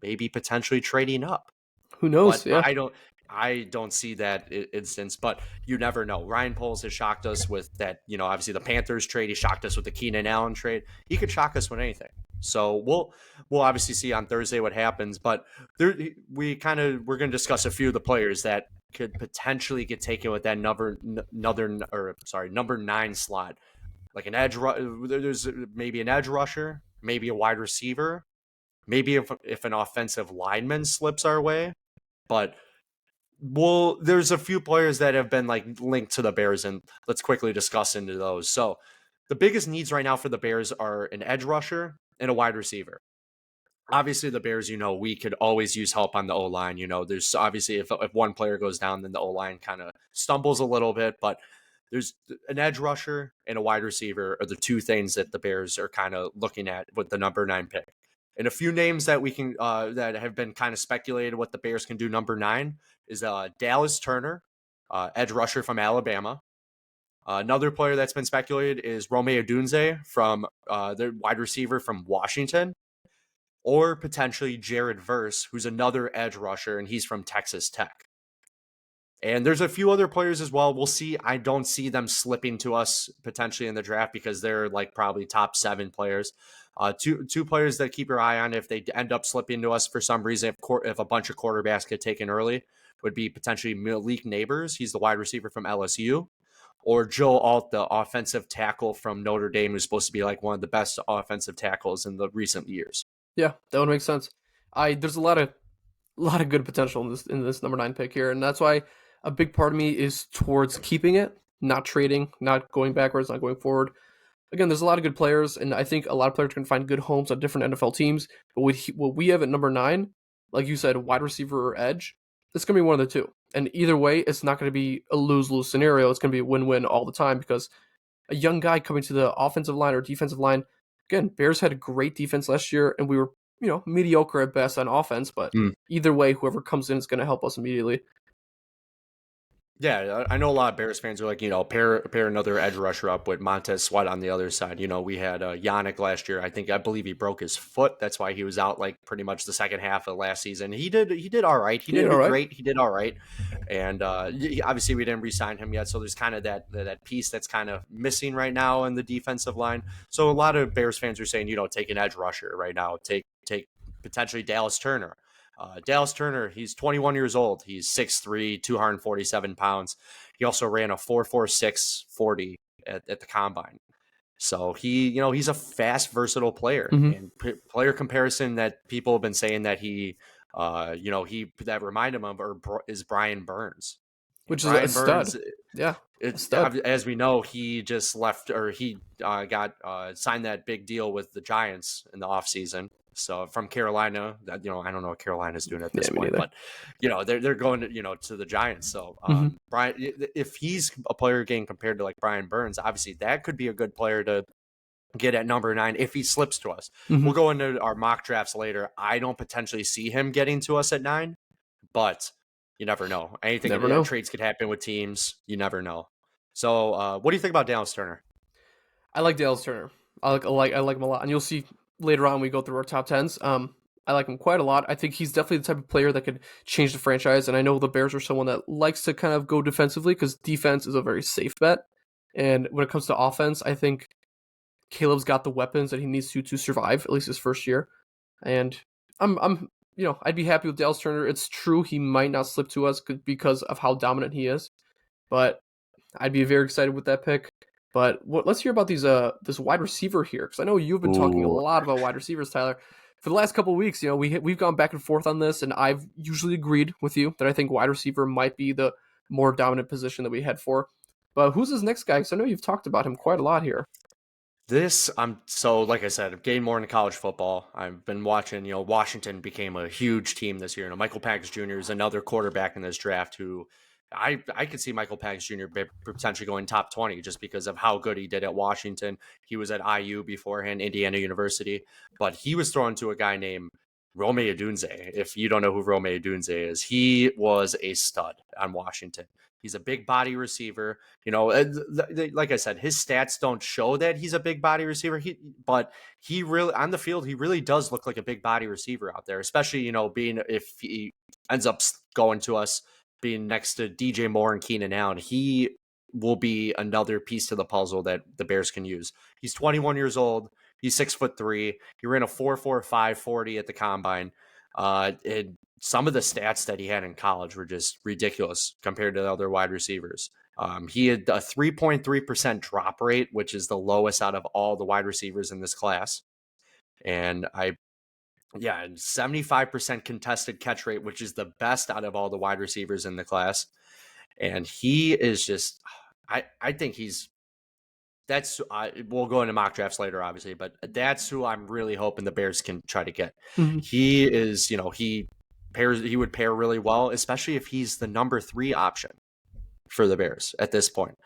maybe potentially trading up. Who knows? But yeah. I don't see that instance, but you never know. Ryan Poles has shocked us with that, obviously the Panthers trade. He shocked us with the Keenan Allen trade. He could shock us with anything. So we'll obviously see on Thursday what happens. But we're going to discuss a few of the players that could potentially get taken with that number 9 slot, like an edge. There's maybe an edge rusher, maybe a wide receiver, maybe if an offensive lineman slips our way, but. Well, there's a few players that have been linked to the Bears, and let's quickly discuss into those. So the biggest needs right now for the Bears are an edge rusher and a wide receiver. Obviously, the Bears, we could always use help on the O-line. There's obviously if one player goes down, then the O-line kind of stumbles a little bit, but there's an edge rusher and a wide receiver are the two things that the Bears are kind of looking at with the number 9 pick. And a few names that we can that have been kind of speculated what the Bears can do number 9 is Dallas Turner, edge rusher from Alabama. Another player that's been speculated is Romeo Dunze from the wide receiver from Washington, or potentially Jared Verse, who's another edge rusher, and he's from Texas Tech. And there's a few other players as well. We'll see. I don't see them slipping to us potentially in the draft because they're probably top 7 players. Two players that keep your eye on if they end up slipping to us for some reason, if a bunch of quarterbacks get taken early, would be potentially Malik Neighbors. He's the wide receiver from LSU. Or Joe Alt, the offensive tackle from Notre Dame, who's supposed to be one of the best offensive tackles in the recent years. Yeah, that would make sense. There's a lot of good potential in this number 9 pick here, and that's why a big part of me is towards keeping it, not trading, not going backwards, not going forward. Again, there's a lot of good players, and I think a lot of players can find good homes on different NFL teams. But what we have at number 9, like you said, wide receiver or edge, it's going to be one of the two. And either way, it's not going to be a lose-lose scenario. It's going to be a win-win all the time because a young guy coming to the offensive line or defensive line, again, Bears had a great defense last year, and we were, mediocre at best on offense. But either way, whoever comes in is going to help us immediately. Yeah, I know a lot of Bears fans are like, pair another edge rusher up with Montez Sweat on the other side. We had Yannick last year. I believe he broke his foot. That's why he was out like pretty much the second half of last season. He did all right. He didn't do great. He did all right. And obviously we didn't re-sign him yet, so there's kind of that piece that's kind of missing right now in the defensive line. So a lot of Bears fans are saying, take an edge rusher right now. Take potentially Dallas Turner. Dallas Turner, he's 21 years old. He's 6'3", 247 pounds. He also ran a 4.46 40 at the combine. So he's a fast, versatile player. And player comparison that people have been saying that that remind him of is Brian Burns. Which is a stud. Yeah. As we know, he just left, or he got signed that big deal with the Giants in the offseason. So from Carolina, I don't know what Carolina's doing at this point, but they're going to the Giants. So Brian, if he's a player getting compared to like Brian Burns, obviously that could be a good player to get at number 9 if he slips to us. We'll go into our mock drafts later. I don't potentially see him getting to us at 9, but you never know. Trades could happen with teams. You never know. So what do you think about Dallas Turner? I like Dallas Turner. I like him a lot, and you'll see later on we go through our top 10s. I like him quite a lot. I think he's definitely the type of player that could change the franchise, and I know the Bears are someone that likes to kind of go defensively because defense is a very safe bet. And when it comes to offense, I think Caleb's got the weapons that he needs to survive, at least his first year. And I'd be happy with Dallas Turner. It's true he might not slip to us because of how dominant he is, but I'd be very excited with that pick. But let's hear about this wide receiver here, because I know you've been talking a lot about wide receivers, Tyler. For the last couple of weeks, we've gone back and forth on this, and I've usually agreed with you that I think wide receiver might be the more dominant position that we head for. But who's this next guy? Because I know you've talked about him quite a lot here. So like I said, I've gained more into college football. I've been watching, Washington became a huge team this year. Michael Penix Jr. is another quarterback in this draft who I could see Michael Penix Jr. potentially going top 20 just because of how good he did at Washington. He was at IU beforehand, Indiana University, but he was thrown to a guy named Rome Odunze. If you don't know who Rome Odunze is, he was a stud on Washington. He's a big body receiver. Like I said, his stats don't show that he's a big body receiver. But he really, on the field, he really does look like a big body receiver out there, especially, being, if he ends up going to us, being next to DJ Moore and Keenan Allen, he will be another piece to the puzzle that the Bears can use. He's 21 years old. He's 6'3". He ran a 4.45 40 at the combine. And some of the stats that he had in college were just ridiculous compared to the other wide receivers. He had a 3.3% drop rate, which is the lowest out of all the wide receivers in this class. And 75% contested catch rate, which is the best out of all the wide receivers in the class. And he is just, I think we'll go into mock drafts later, obviously, but that's who I'm really hoping the Bears can try to get. He is, he would pair really well, especially if he's the number 3 option for the Bears at this point.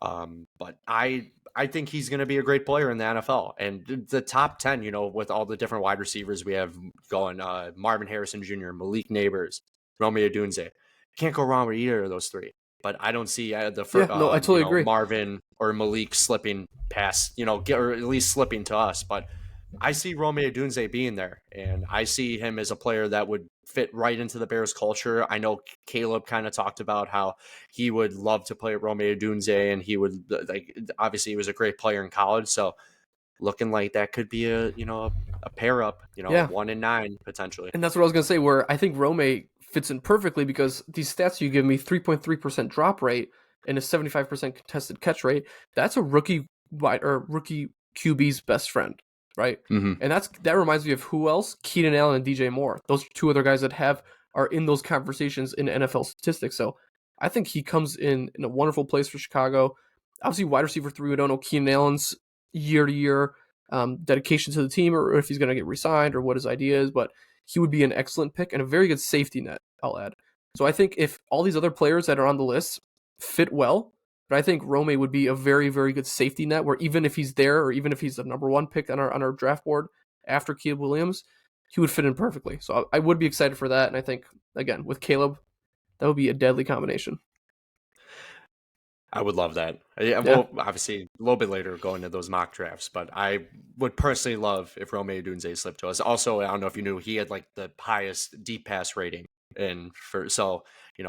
But I think he's going to be a great player in the NFL. And the top 10, with all the different wide receivers we have going, Marvin Harrison Jr., Malik Nabers, Rome Odunze. Can't go wrong with either of those 3. But I don't see the first, I totally agree. Marvin or Malik slipping past, or at least slipping to us. But I see Rome Odunze being there, and I see him as a player that would fit right into the Bears culture. I know Caleb kind of talked about how he would love to play Rome Odunze, and he would obviously he was a great player in college. So looking like that could be a pair up, 1 and 9 potentially. And that's what I was going to say, where I think Rome fits in perfectly because these stats you give me, 3.3% drop rate and a 75% contested catch rate, that's a rookie QB's best friend, right? And that reminds me of who else? Keenan Allen and DJ Moore. Those 2 other guys that are in those conversations in NFL statistics. So I think he comes in a wonderful place for Chicago. Obviously, wide receiver 3, we don't know Keenan Allen's year to year dedication to the team, or if he's going to get re-signed, or what his idea is, but he would be an excellent pick and a very good safety net, I'll add. So I think if all these other players that are on the list fit well, but I think Rome would be a very, very good safety net where even if he's there, or even if he's the number 1 pick on our draft board after Caleb Williams, he would fit in perfectly. So I would be excited for that. And I think, again, with Caleb, that would be a deadly combination. I would love that. Yeah, well, obviously, a little bit later go into those mock drafts, but I would personally love if Rome Odunze slipped to us. Also, I don't know if you knew, he had like the highest deep pass rating. And so,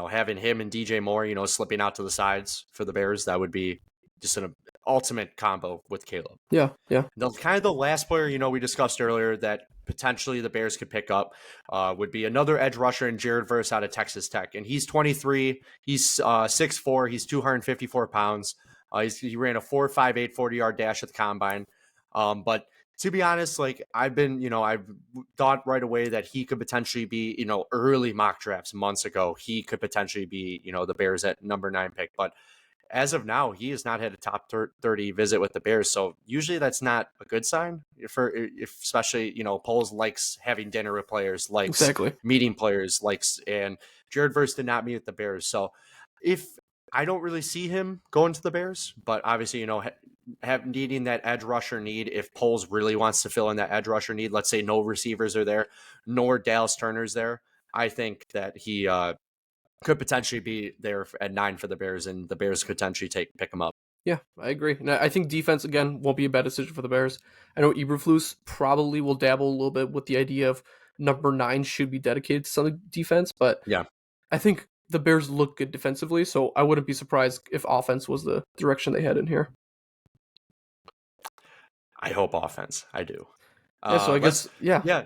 having him and DJ Moore, slipping out to the sides for the Bears, that would be just an ultimate combo with Caleb. Yeah. The last player, we discussed earlier that potentially the Bears could pick up would be another edge rusher in Jared Verse out of Texas Tech. And he's 23. He's 6'4". He's 254 pounds. He ran a 4.58 40-yard dash at the combine. But to be honest, I've thought right away that he could potentially be, early mock drafts months ago, he could potentially be, the Bears at number 9 pick. But as of now, he has not had a top 30 visit with the Bears. So usually that's not a good sign if especially, Poles likes having dinner with players, likes meeting players, and Jared Verse did not meet with the Bears. So if I don't really see him going to the Bears, but obviously, needing that edge rusher need, if Poles really wants to fill in that edge rusher need, let's say no receivers are there, nor Dallas Turner's there, I think that he could potentially be there at 9 for the Bears, and the Bears could potentially pick him up. Yeah, I agree. And I think defense, again, won't be a bad decision for the Bears. I know Eberflus probably will dabble a little bit with the idea of number 9 should be dedicated to some defense, but yeah, I think the Bears look good defensively, so I wouldn't be surprised if offense was the direction they head in here. I hope offense. I do. Yeah, so I guess, yeah.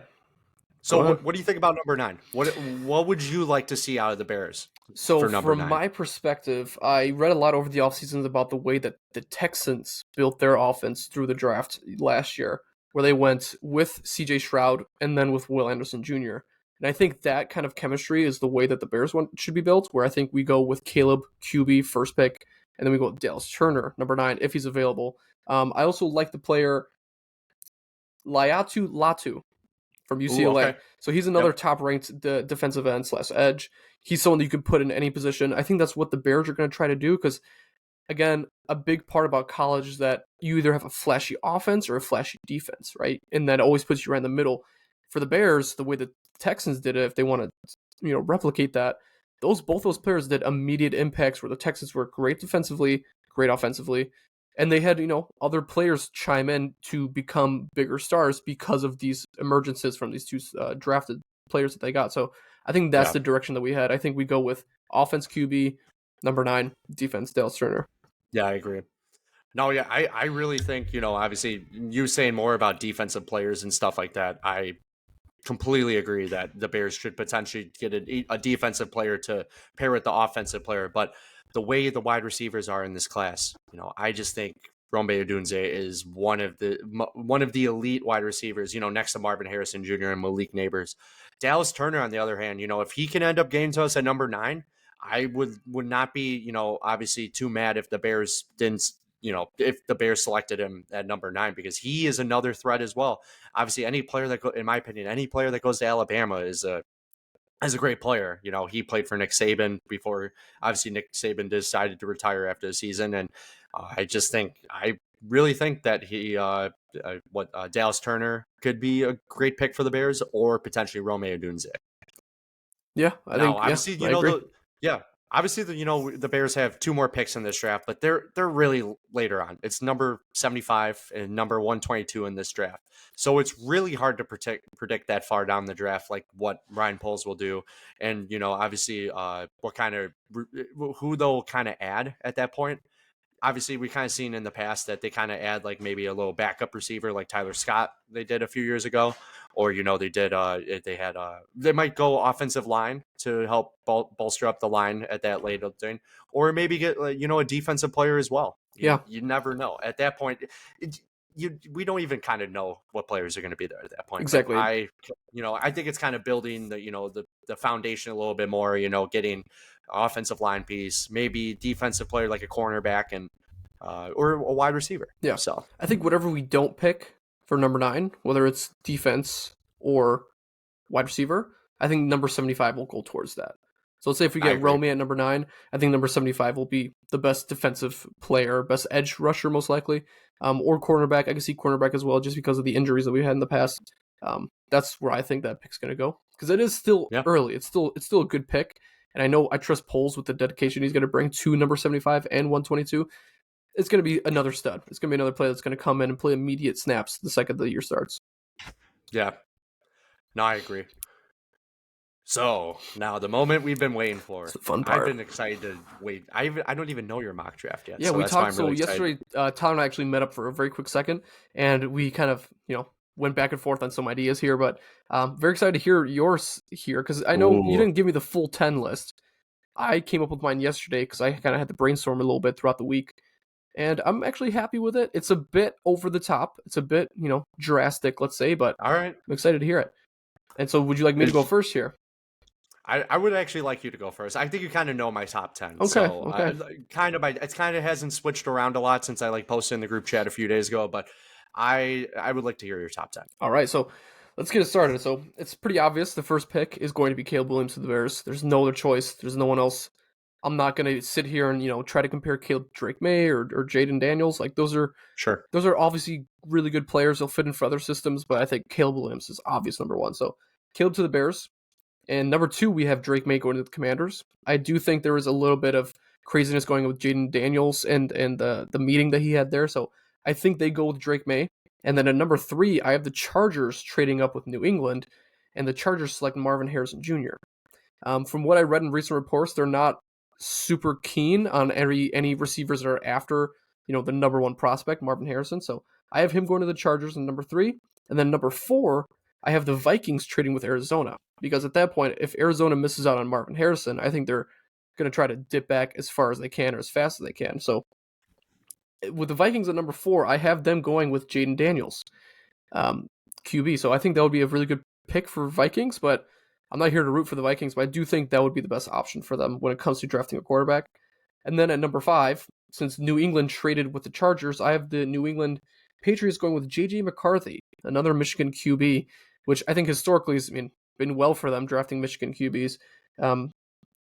So what do you think about number 9? What would you like to see out of the Bears? So from my perspective, I read a lot over the offseasons about the way that the Texans built their offense through the draft last year, where they went with CJ Stroud and then with Will Anderson Jr. And I think that kind of chemistry is the way that the Bears should be built, where I think we go with Caleb, QB, first pick, and then we go with Dallas Turner, number 9, if he's available. I also like the player Laiatu Latu from UCLA. Ooh, okay. So he's another top-ranked defensive end / edge. He's someone that you could put in any position. I think that's what the Bears are going to try to do because, again, a big part about college is that you either have a flashy offense or a flashy defense, right? And that always puts you right in the middle. For the Bears, the way the Texans did it, if they want to, replicate that, both those players did immediate impacts where the Texans were great defensively, great offensively, and they had, other players chime in to become bigger stars because of these emergences from these 2 drafted players that they got. So I think that's the direction that we had. I think we go with offense QB, number 9, defense Dallas Turner. Yeah, I agree. No, yeah, I really think, obviously you saying more about defensive players and stuff like that, I completely agree that the Bears should potentially get a defensive player to pair with the offensive player. But the way the wide receivers are in this class, I just think Rome Odunze is one of the elite wide receivers, next to Marvin Harrison Jr. and Malik Neighbors. Dallas Turner, on the other hand, if he can end up getting to us at number 9, I would not be, obviously too mad if the Bears didn't, if the Bears selected him at number 9, because he is another threat as well. Obviously, any player in my opinion, any player that goes to Alabama is a great player. He played for Nick Saban before, obviously, Nick Saban decided to retire after the season. And I really think that Dallas Turner could be a great pick for the Bears, or potentially Rome Odunze. Yeah, I think, obviously, obviously, the Bears have 2 more picks in this draft, but they're really later on. It's number 75 and number 122 in this draft. So it's really hard to predict that far down the draft, like what Ryan Poles will do. And, obviously, who they'll kind of add at that point. Obviously, we kind of seen in the past that they kind of add like maybe a little backup receiver like Tyler Scott they did a few years ago, or they might go offensive line to help bolster up the line at that late thing, or maybe get a defensive player as well. You never know at that point. we don't even kind of know what players are going to be there at that point. Exactly. But I think it's kind of building the foundation a little bit more. Getting offensive line piece, maybe defensive player like a cornerback and or a wide receiver. Yeah. So I think whatever we don't pick for number 9, whether it's defense or wide receiver, I think number 75 will go towards that. So let's say if we get Romeo at number 9, I think number 75 will be the best defensive player, best edge rusher most likely, or cornerback. I can see cornerback as well just because of the injuries that we had in the past. That's where I think that pick's going to go because it is still early. It's still a good pick, and I know I trust Poles with the dedication he's going to bring to number 75 and 122. It's going to be another stud. It's going to be another player that's going to come in and play immediate snaps the second the year starts. Yeah. No, I agree. So now the moment we've been waiting for. It's the fun part. I've been excited to wait. I don't even know your mock draft yet. Yeah, so we that's talked. Why I'm really yesterday, Tyler and I actually met up for a very quick second, and we kind of went back and forth on some ideas here. But very excited to hear yours here because I know you didn't give me the full 10 list. I came up with mine yesterday because I kind of had to brainstorm a little bit throughout the week. And I'm actually happy with it. It's a bit over the top. It's a bit, drastic, let's say, but all right. I'm excited to hear it. And so would you like me to go first here? I would actually like you to go first. I think you kind of know my top 10. Okay. So, okay. It kind of hasn't switched around a lot since I posted in the group chat a few days ago, but I would like to hear your top 10. All right. So let's get it started. So it's pretty obvious. The first pick is going to be Caleb Williams to the Bears. There's no other choice. There's no one else. I'm not going to sit here and, try to compare Caleb Drake May or Jaden Daniels. Like those are obviously really good players. They'll fit in for other systems, but I think Caleb Williams is obvious number 1. So Caleb to the Bears. And number 2, we have Drake May going to the Commanders. I do think there was a little bit of craziness going with Jaden Daniels and the meeting that he had there. So I think they go with Drake May. And then at number 3, I have the Chargers trading up with New England, and the Chargers select Marvin Harrison Jr. From what I read in recent reports, they're not super keen on any receivers that are after, the number 1 prospect, Marvin Harrison. So I have him going to the Chargers in number 3. And then number 4, I have the Vikings trading with Arizona. Because at that point, if Arizona misses out on Marvin Harrison, I think they're going to try to dip back as far as they can or as fast as they can. So with the Vikings at number 4, I have them going with Jaden Daniels, QB. So I think that would be a really good pick for Vikings, but I'm not here to root for the Vikings, but I do think that would be the best option for them when it comes to drafting a quarterback. And then at number 5, since New England traded with the Chargers, I have the New England Patriots going with J.J. McCarthy, another Michigan QB, which I think historically has been well for them drafting Michigan QBs.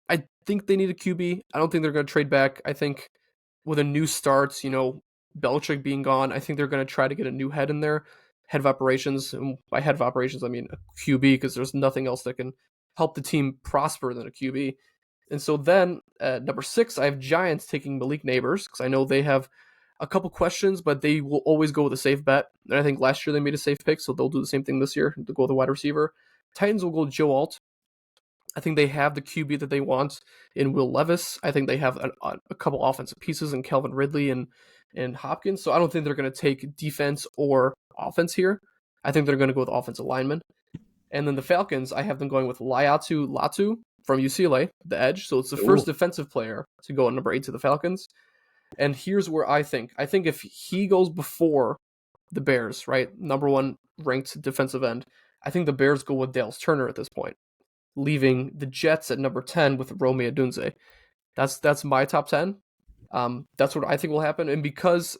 I think they need a QB. I don't think they're going to trade back. I think with a new start, Belichick being gone, I think they're going to try to get a new head in there, head of operations. And by head of operations, I mean a QB, because there's nothing else that can help the team prosper than a QB. And so then at number 6, I have Giants taking Malik Neighbors, because I know they have a couple questions, but they will always go with a safe bet. And I think last year they made a safe pick, so they'll do the same thing this year. They'll go with a wide receiver. Titans will go with Joe Alt. I think they have the QB that they want in Will Levis. I think they have a couple offensive pieces in Calvin Ridley and Hopkins. So I don't think they're going to take defense or offense here. I think they're going to go with offensive linemen. And then the Falcons, I have them going with Laiatu Latu from UCLA, the edge. So it's the first defensive player to go at number 8 to the Falcons. And here's where I think if he goes before the Bears, right, number 1 ranked defensive end, I think the Bears go with Dales Turner at this point, leaving the Jets at number 10 with Rome Odunze. That's my top 10. That's what I think will happen. And because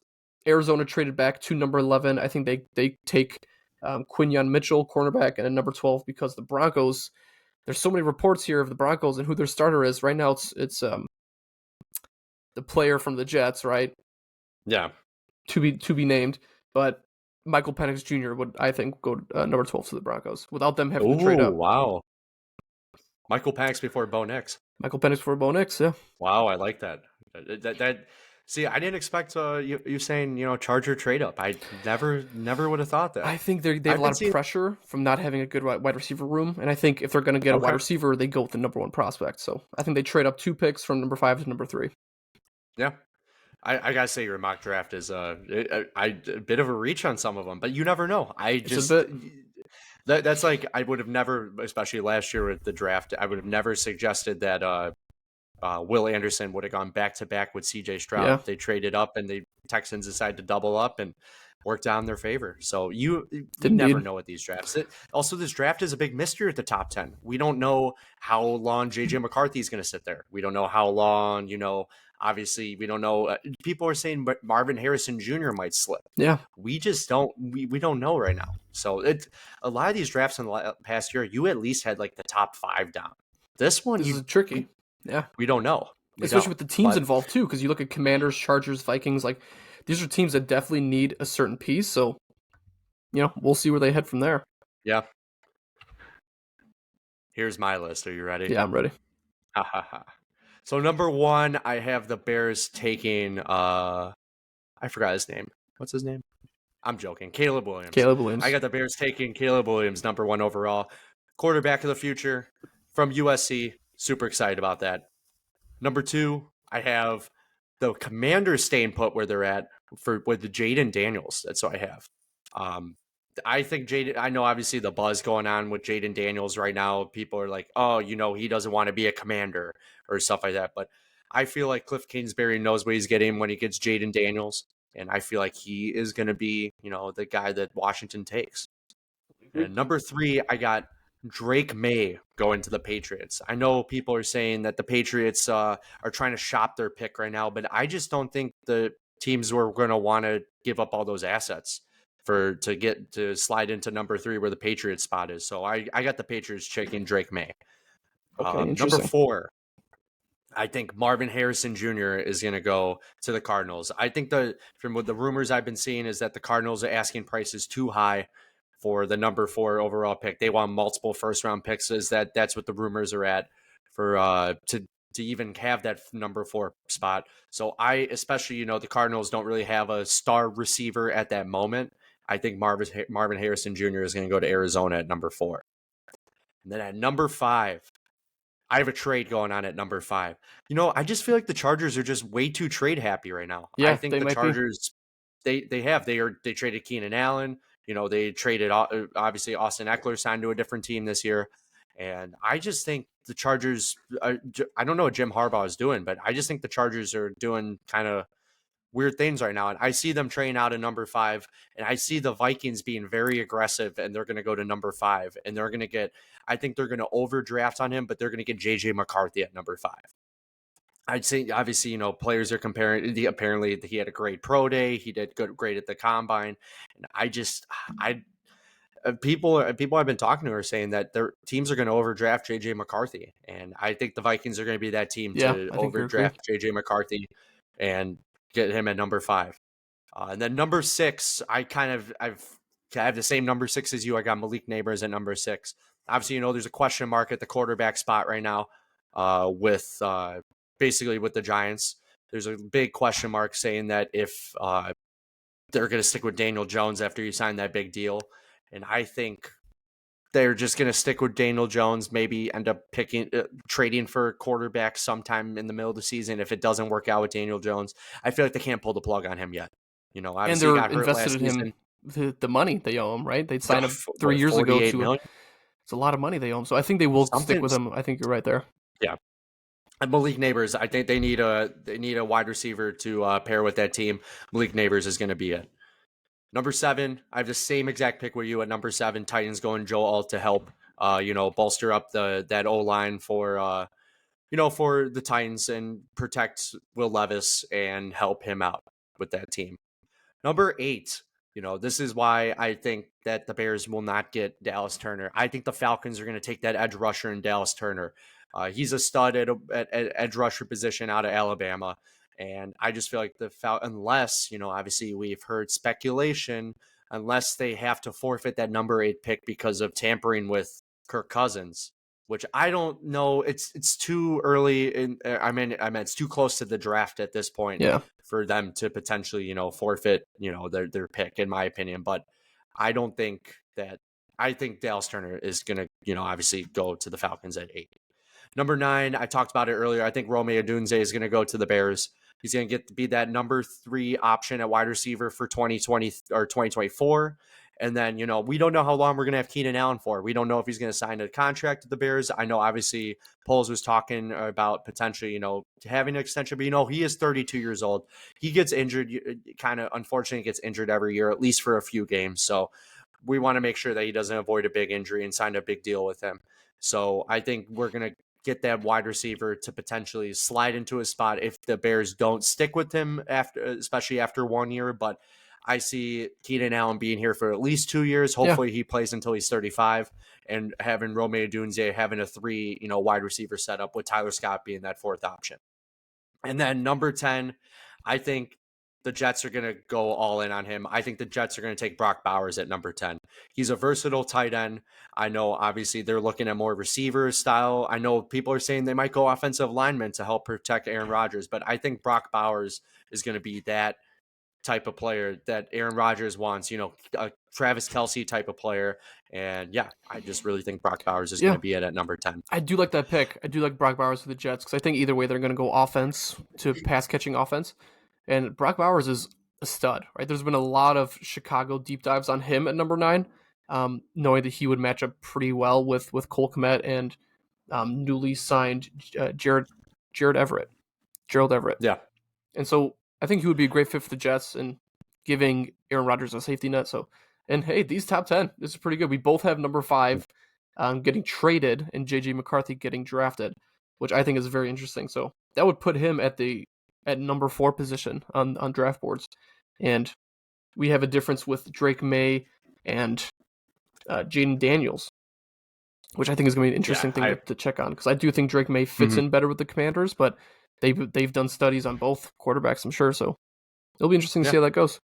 Arizona traded back to number 11, I think they take Quinyon Mitchell, cornerback, and at number 12 because the Broncos. There's so many reports here of the Broncos and who their starter is. Right now, it's the player from the Jets, right? Yeah. To be named, but Michael Penix Jr. would, I think, go number 12 to the Broncos without them having to trade up. Wow. Michael Penix before Bo Nix. Michael Penix before Bo Nix, yeah. Wow, I like that. See, I didn't expect you saying, Charger trade up. I never would have thought that. I think they have a lot of pressure from not having a good wide receiver room, and I think if they're going to get a wide receiver, they go with the number 1 prospect. So I think they trade up 2 picks from number 5 to number 3. Yeah. I gotta say your mock draft is a bit of a reach on some of them, but you never know. That's like I would have never, especially last year with the draft, I would have never suggested that Will Anderson would have gone back to back with CJ Stroud. Yeah. They traded up and the Texans decided to double up, and worked out in their favor. So you Indeed. never know what these drafts. Also, this draft is a big mystery at the top 10. We don't know how long JJ McCarthy is going to sit there. We don't know how long, obviously we don't know. People are saying Marvin Harrison Jr. might slip. Yeah. We just don't, we don't know right now. So a lot of these drafts in the past year, you at least had like the top 5 down. This one, This is tricky. Yeah. We don't know. Especially with the teams involved too, because you look at Commanders, Chargers, Vikings, like these are teams that definitely need a certain piece. So, we'll see where they head from there. Yeah. Here's my list. Are you ready? Yeah, I'm ready. So number 1, I have the Bears taking I forgot his name. What's his name? I'm joking. Caleb Williams. I got the Bears taking Caleb Williams, number 1 overall. Quarterback of the future from USC. Super excited about that. Number 2, I have the Commanders staying put where they're at with the Jaden Daniels. That's what I have. I think I know obviously the buzz going on with Jaden Daniels right now. People are like, oh, he doesn't want to be a Commander or stuff like that. But I feel like Cliff Kingsbury knows what he's getting when he gets Jaden Daniels. And I feel like he is going to be, the guy that Washington takes. And number 3, I got Drake May going to the Patriots. I know people are saying that the Patriots are trying to shop their pick right now, but I just don't think the teams were going to want to give up all those assets to slide into number 3 where the Patriots spot is. So I got the Patriots taking Drake May. Okay, number 4, I think Marvin Harrison Jr. is going to go to the Cardinals. I think from what the rumors I've been seeing is that the Cardinals are asking prices too high for the number 4 overall pick. They want multiple first round picks. That's what the rumors are at for to even have that number 4 spot. So especially the Cardinals don't really have a star receiver at that moment. I think Marvin Harrison Jr. is going to go to Arizona at number 4. And then at number 5, I have a trade going on at number 5. I just feel like the Chargers are just way too trade happy right now. Yeah, I think the Chargers, they traded Keenan Allen. They traded, obviously, Austin Eckler signed to a different team this year. And I just think the Chargers, I don't know what Jim Harbaugh is doing, but I just think the Chargers are doing kind of weird things right now. And I see them trading out at number 5. And I see the Vikings being very aggressive, and they're going to go to number 5. And they're going to I think they're going to overdraft on him, but they're going to get JJ McCarthy at number 5. I'd say, obviously, players are comparing. Apparently, he had a great pro day. He did great at the combine. And people I've been talking to are saying that their teams are going to overdraft JJ McCarthy. And I think the Vikings are going to be that team to overdraft JJ McCarthy and get him at number 5. And then number 6, I have the same number 6 as you. I got Malik Neighbors at number 6. Obviously, there's a question mark at the quarterback spot right now with basically with the Giants. There's a big question mark saying that if they're going to stick with Daniel Jones after you sign that big deal. And I think they're just going to stick with Daniel Jones, maybe end up trading for a quarterback sometime in the middle of the season if it doesn't work out with Daniel Jones. I feel like they can't pull the plug on him yet. Obviously and they're invested in him the money they owe him, right? They signed him 3 years ago. It's a lot of money they owe him. So I think they will stick with him. I think you're right there. Yeah. And Malik Neighbors, I think they need a wide receiver to pair with that team. Malik Neighbors is going to be it. Number 7, I have the same exact pick with you at number 7. Titans going Joe Alt to help, bolster up that O-line for the Titans and protect Will Levis and help him out with that team. Number 8, this is why I think that the Bears will not get Dallas Turner. I think the Falcons are going to take that edge rusher in Dallas Turner. He's a stud at edge rusher position out of Alabama. And I just feel like unless, obviously we've heard speculation, unless they have to forfeit that number 8 pick because of tampering with Kirk Cousins, which I don't know. It's too early. It's too close to the draft at this point for them to potentially, forfeit, their pick, in my opinion. But I don't think that. I think Dallas Turner is going to, obviously go to the Falcons at 8. Number 9, I talked about it earlier. I think Rome Odunze is going to go to the Bears. He's going to be that number 3 option at wide receiver for 2020 or 2024. And then, we don't know how long we're going to have Keenan Allen for. We don't know if he's going to sign a contract with the Bears. I know, obviously, Poles was talking about potentially, having an extension, but, he is 32 years old. He gets injured, kind of unfortunately gets injured every year, at least for a few games. So we want to make sure that he doesn't avoid a big injury and sign a big deal with him. So I think we're going to get that wide receiver to potentially slide into his spot if the Bears don't stick with him especially after 1 year. But I see Keenan Allen being here for at least 2 years. Hopefully he plays until he's 35, and having Rome Odunze having a 3, wide receiver setup with Tyler Scott being that 4th option. And then number 10, I think the Jets are going to go all in on him. I think the Jets are going to take Brock Bowers at number 10. He's a versatile tight end. I know, obviously, they're looking at more receiver style. I know people are saying they might go offensive lineman to help protect Aaron Rodgers, but I think Brock Bowers is going to be that type of player that Aaron Rodgers wants, a Travis Kelce type of player. And yeah, I just really think Brock Bowers is going to be it at number 10. I do like that pick. I do like Brock Bowers for the Jets because I think either way they're going to go offense to pass catching offense. And Brock Bowers is a stud, right? There's been a lot of Chicago deep dives on him at number 9, knowing that he would match up pretty well with Cole Kmet and newly signed Gerald Everett. Yeah. And so I think he would be a great fit for the Jets and giving Aaron Rodgers a safety net. So, and hey, these top 10, this is pretty good. We both have number 5 getting traded and JJ McCarthy getting drafted, which I think is very interesting. So that would put him at number 4 position on draft boards. And we have a difference with Drake May and Jaden Daniels, which I think is going to be an interesting thing to check on, because I do think Drake May fits in better with the Commanders, but they've done studies on both quarterbacks, I'm sure. So it'll be interesting to see how that goes.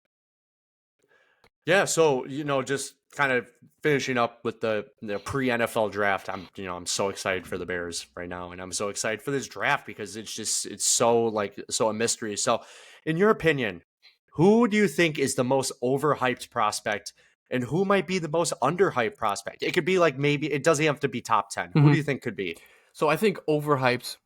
Yeah, so just kind of finishing up with the pre-NFL draft, I'm so excited for the Bears right now, and I'm so excited for this draft because it's so a mystery. So, in your opinion, who do you think is the most overhyped prospect, and who might be the most underhyped prospect? It could be maybe it doesn't have to be top 10. Who do you think could be? So I think overhyped.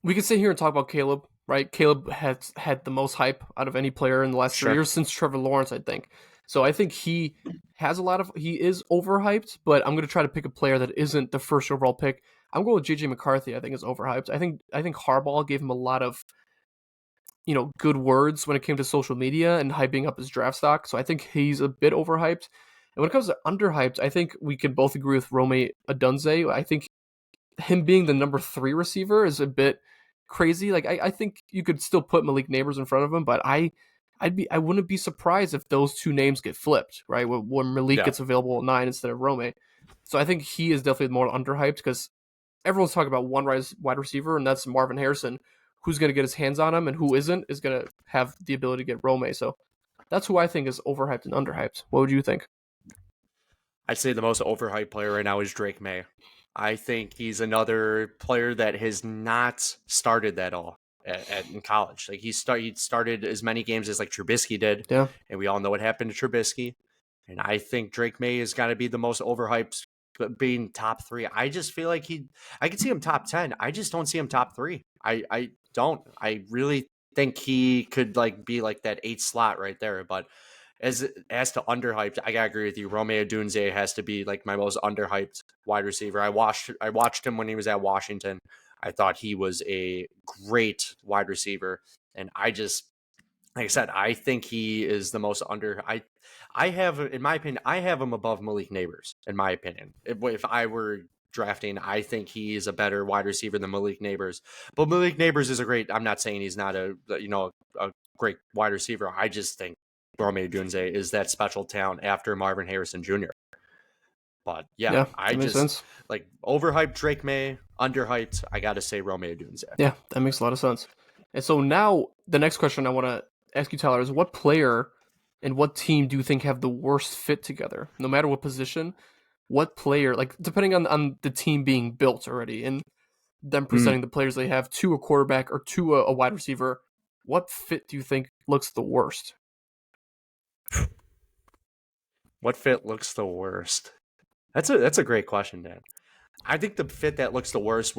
We could sit here and talk about Caleb. Right, Caleb has had the most hype out of any player in the last 3 years since Trevor Lawrence, I think. So I think he is overhyped, but I'm going to try to pick a player that isn't the first overall pick. I'm going with JJ McCarthy. I think is overhyped. I think Harbaugh gave him a lot of, good words when it came to social media and hyping up his draft stock. So I think he's a bit overhyped. And when it comes to underhyped, I think we can both agree with Rome Odunze. I think him being the number 3 receiver is a bit crazy. I think you could still put Malik Nabers in front of him, but I wouldn't be surprised if those 2 names get flipped, right? When Malik gets available at 9 instead of Rome. So I think he is definitely more underhyped because everyone's talking about one wide receiver, and that's Marvin Harrison. Who's going to get his hands on him and who isn't is going to have the ability to get Rome. So that's who I think is overhyped and underhyped. What would you think? I'd say the most overhyped player right now is Drake May. I think he's another player that has not started that all in college. He started as many games as Trubisky did, and we all know what happened to Trubisky. And I think Drake May has got to be the most overhyped, being top 3. I just feel like I could see him top 10. I just don't see him top 3. I don't. I really think he could be that 8th slot right there, but. As to underhyped, I gotta agree with you. Rome Odunze has to be my most underhyped wide receiver. I watched him when he was at Washington. I thought he was a great wide receiver, and I just, like I said, I think he is the most under. I have, in my opinion, I have him above Malik Nabers. In my opinion, if I were drafting, I think he is a better wide receiver than Malik Nabers. But Malik Nabers is a great. I'm not saying he's not a great wide receiver. I just think Rome Odunze is that special talent after Marvin Harrison Jr. But yeah, I just sense. Overhyped Drake May, underhyped. I got to say Rome Odunze. Yeah, that makes a lot of sense. And so now the next question I want to ask you, Tyler, is what player and what team do you think have the worst fit together? No matter what position, what player, depending on the team being built already and them presenting the players they have to a quarterback or to a wide receiver, what fit do you think looks the worst? What fit looks the worst? That's a great question, Dan. I think the fit that looks the worst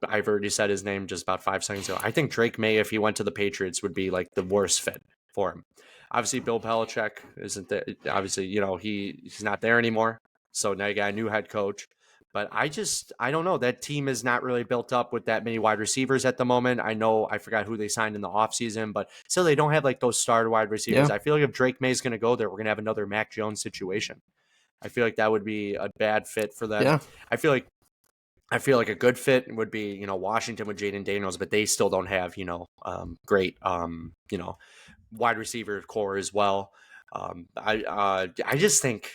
I've already said his name just about 5 seconds ago. I think Drake May, if he went to the Patriots, would be the worst fit for him. Obviously, Bill Belichick isn't there. Obviously, he's not there anymore. So now you got a new head coach. But I don't know. That team is not really built up with that many wide receivers at the moment. I forgot who they signed in the offseason, but still they don't have like those star wide receivers. Yeah. I feel like if Drake May is going to go there, we're going to have another Mac Jones situation. I feel like that would be a bad fit for them. Yeah. I feel like a good fit would be, Washington with Jaden Daniels, but they still don't have, great, wide receiver core as well. I just think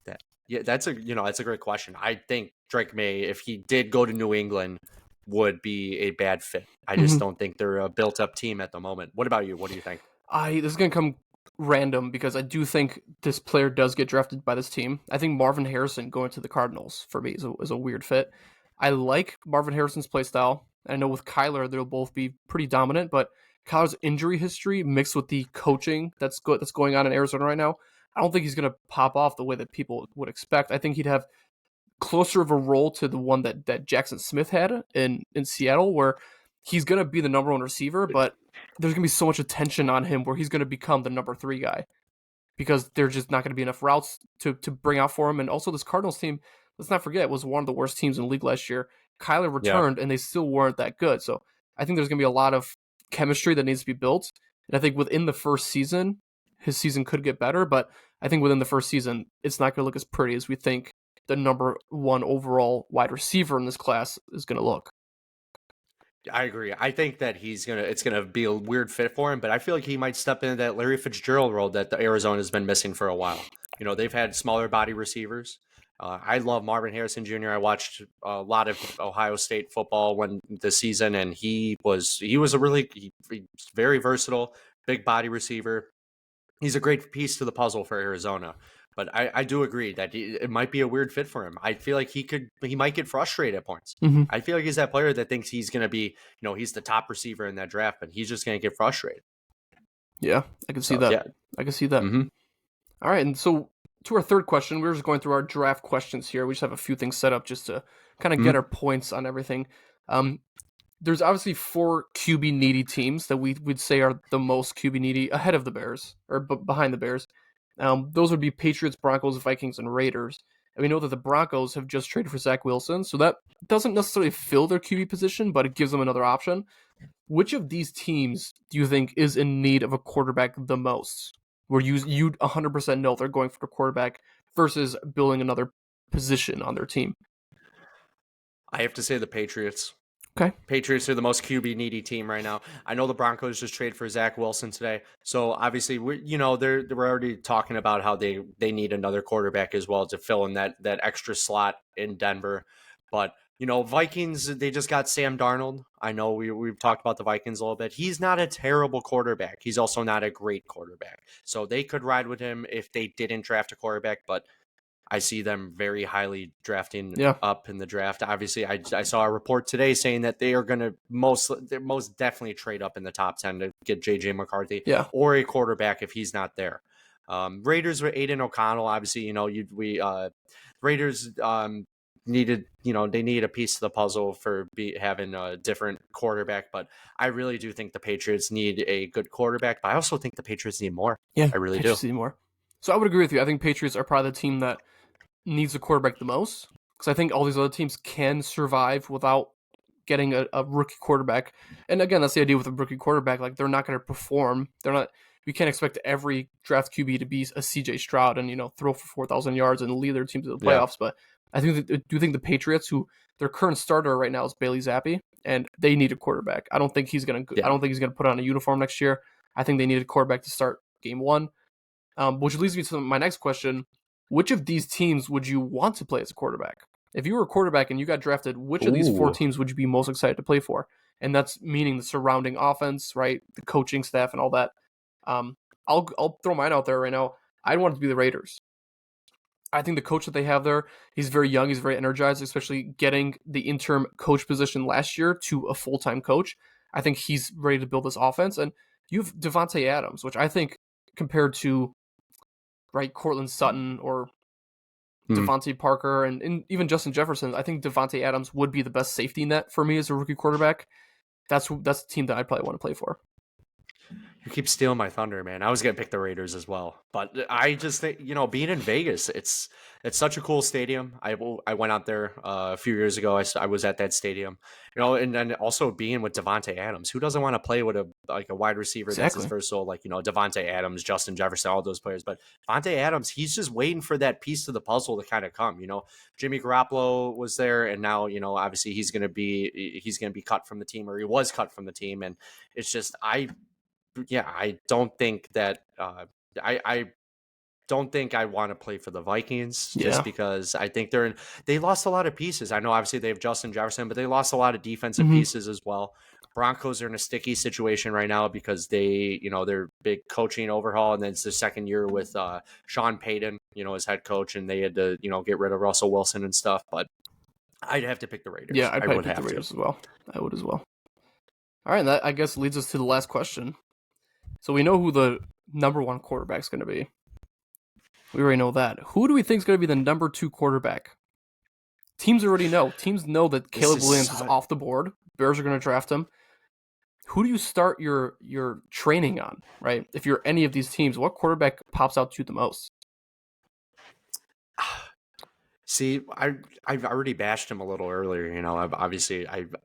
that, yeah, that's a great question. I think Drake May, if he did go to New England, would be a bad fit. I just don't think they're a built up team at the moment. What about you? What do you think? This is gonna come random because I do think this player does get drafted by this team. I think Marvin Harrison going to the Cardinals for me is a weird fit. I like Marvin Harrison's play style. I know with Kyler they'll both be pretty dominant, but Kyler's injury history mixed with the coaching that's going on in Arizona right now, I don't think he's gonna pop off the way that people would expect. I think he'd have closer of a role to the one that Jackson Smith had in Seattle, where he's gonna be the number one receiver, but there's gonna be so much attention on him where he's gonna become the number 3 guy because there's just not gonna be enough routes to bring out for him. And also this Cardinals team, let's not forget, was one of the worst teams in the league last year. Kyler returned and they still weren't that good. So I think there's gonna be a lot of chemistry that needs to be built. And I think within the first season, his season could get better, but I think within the first season, it's not gonna look as pretty as we think the number 1 overall wide receiver in this class is gonna look. I agree. I think that it's gonna be a weird fit for him, but I feel like he might step into that Larry Fitzgerald role that the Arizona has been missing for a while. They've had smaller body receivers. I love Marvin Harrison Jr. I watched a lot of Ohio State football when the season, and he was very versatile, big body receiver. He's a great piece to the puzzle for Arizona. But I do agree that it might be a weird fit for him. I feel like he might get frustrated at points. Mm-hmm. I feel like he's that player that thinks he's going to be, he's the top receiver in that draft, but he's just going to get frustrated. Yeah, I can see that. Yeah. I can see that. Mm-hmm. All right, and so to our third question, we're just going through our draft questions here. We just have a few things set up just to kind of get our points on everything. There's obviously 4 QB needy teams that we'd say are the most QB needy ahead of the Bears, or behind the Bears. Those would be Patriots, Broncos, Vikings, and Raiders. And we know that the Broncos have just traded for Zach Wilson, so that doesn't necessarily fill their QB position, but it gives them another option. Which of these teams do you think is in need of a quarterback the most? Where you 100% know they're going for a quarterback versus building another position on their team? I have to say the Patriots. Okay. Patriots are the most QB needy team right now. I know the Broncos just traded for Zach Wilson today, so obviously we're already talking about how they need another quarterback as well to fill in that extra slot in Denver. But Vikings, they just got Sam Darnold. I know we've talked about the Vikings a little bit. He's not a terrible quarterback. He's also not a great quarterback. So they could ride with him if they didn't draft a quarterback, but I see them very highly drafting up in the draft. Obviously, I saw a report today saying that they are going to most definitely trade up in the top 10 to get J.J. McCarthy or a quarterback if he's not there. Raiders with Aiden O'Connell. Obviously, Raiders needed, they need a piece of the puzzle for having a different quarterback. But I really do think the Patriots need a good quarterback. But I also think the Patriots need more. Yeah, I really Patriots do. Need more. So I would agree with you. I think Patriots are probably the team that needs a quarterback the most, because I think all these other teams can survive without getting a rookie quarterback. And again, that's the idea with a rookie quarterback. Like, they're not going to perform. We can't expect every draft QB to be a CJ Stroud and throw for 4,000 yards and lead their team to the playoffs. But I think the Patriots, who their current starter right now is Bailey Zappi, and they need a quarterback. I don't think he's going to. I don't think he's going to put on a uniform next year. I think they need a quarterback to start game 1. Which leads me to my next question. Which of these teams would you want to play as a quarterback? If you were a quarterback and you got drafted, which of these 4 teams would you be most excited to play for? And that's meaning the surrounding offense, right? The coaching staff and all that. I'll throw mine out there right now. I'd want it to be the Raiders. I think the coach that they have there, he's very young, he's very energized, especially getting the interim coach position last year to a full-time coach. I think he's ready to build this offense. And you have Devontae Adams, which I think compared to Cortland Sutton or Devontae Parker and even Justin Jefferson, I think Devontae Adams would be the best safety net for me as a rookie quarterback. That's the team that I'd probably want to play for. You keep stealing my thunder, man. I was gonna pick the Raiders as well, but I just think being in Vegas, it's such a cool stadium. I went out there a few years ago. I was at that stadium, and then also being with Devonte Adams. Who doesn't want to play with a wide receiver that's as Exactly. versatile like Devonte Adams, Justin Jefferson, all those players? But Devonte Adams, he's just waiting for that piece of the puzzle to kind of come. Jimmy Garoppolo was there, and now obviously he's gonna be cut from the team, or he was cut from the team, and it's just I don't think that I don't think I want to play for the Vikings just Yeah. because I think they lost a lot of pieces. I know obviously they have Justin Jefferson, but they lost a lot of defensive Mhm. pieces as well. Broncos are in a sticky situation right now because they're big coaching overhaul, and then it's the second year with Sean Payton, as head coach, and they had to get rid of Russell Wilson and stuff. But I'd have to pick the Raiders. Yeah, I'd I probably would pick the have to. Raiders as well. I would as well. All right, and that I guess leads us to the last question. So we know who the number 1 quarterback's going to be. We already know that. Who do we think is going to be the number 2 quarterback? Teams already know. Teams know that Caleb Williams is off the board. Bears are going to draft him. Who do you start your training on, right? If you're any of these teams, what quarterback pops out to you the most? See, I've already bashed him a little earlier.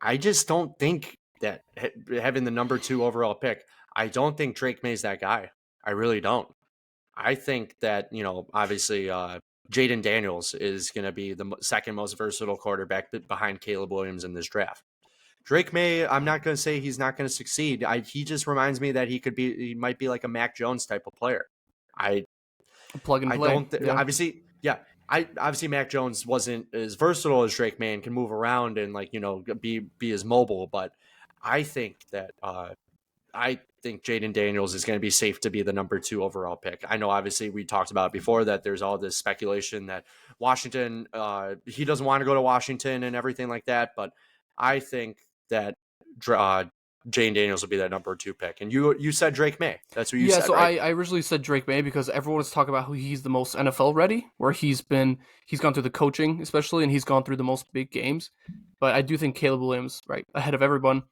I just don't think that having the number 2 overall pick, I don't think Drake May's that guy. I really don't. I think that obviously Jaden Daniels is going to be the second most versatile quarterback behind Caleb Williams in this draft. Drake May, I'm not going to say he's not going to succeed. He just reminds me that he might be like a Mac Jones type of player. Plug and I play. don't Yeah. obviously, yeah. Obviously Mac Jones wasn't as versatile as Drake May and can move around and be as mobile, but I think that I think Jaden Daniels is going to be safe to be the number 2 overall pick. I know obviously we talked about before that there's all this speculation that Washington he doesn't want to go to Washington and everything like that, but I think that Jane Daniels will be that number 2 pick. And you said Drake May. That's what you said, so right? I originally said Drake May because everyone was talking about who he's the most NFL ready, where he's gone through the coaching especially, and he's gone through the most big games. But I do think Caleb Williams, right, ahead of everyone.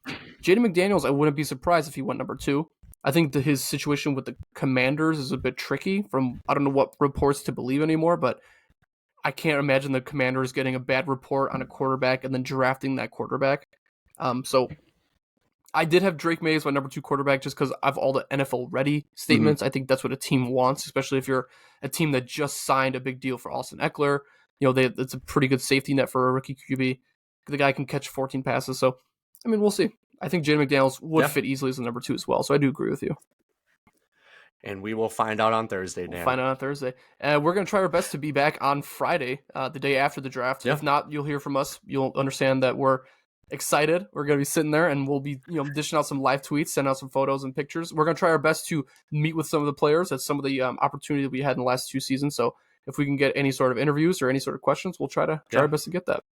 Jaden McDaniels, I wouldn't be surprised if he went number 2. I think that his situation with the Commanders is a bit tricky I don't know what reports to believe anymore, but I can't imagine the Commanders getting a bad report on a quarterback and then drafting that quarterback. So I did have Drake May as my number 2 quarterback just because of all the NFL ready statements. I think that's what a team wants, especially if you're a team that just signed a big deal for Austin Eckler. It's a pretty good safety net for a rookie QB. The guy can catch 14 passes. So, I mean, we'll see. I think Jaden McDaniels would fit easily as the number 2 as well. So I do agree with you. And we will find out on Thursday, Dan. We'll find out on Thursday. We're going to try our best to be back on Friday, the day after the draft. If not, you'll hear from us. You'll understand that we're excited. We're going to be sitting there and we'll be dishing out some live tweets, sending out some photos and pictures. We're going to try our best to meet with some of the players. That's some of the opportunity that we had in the last 2 seasons. So if we can get any sort of interviews or any sort of questions, we'll try our best to get that.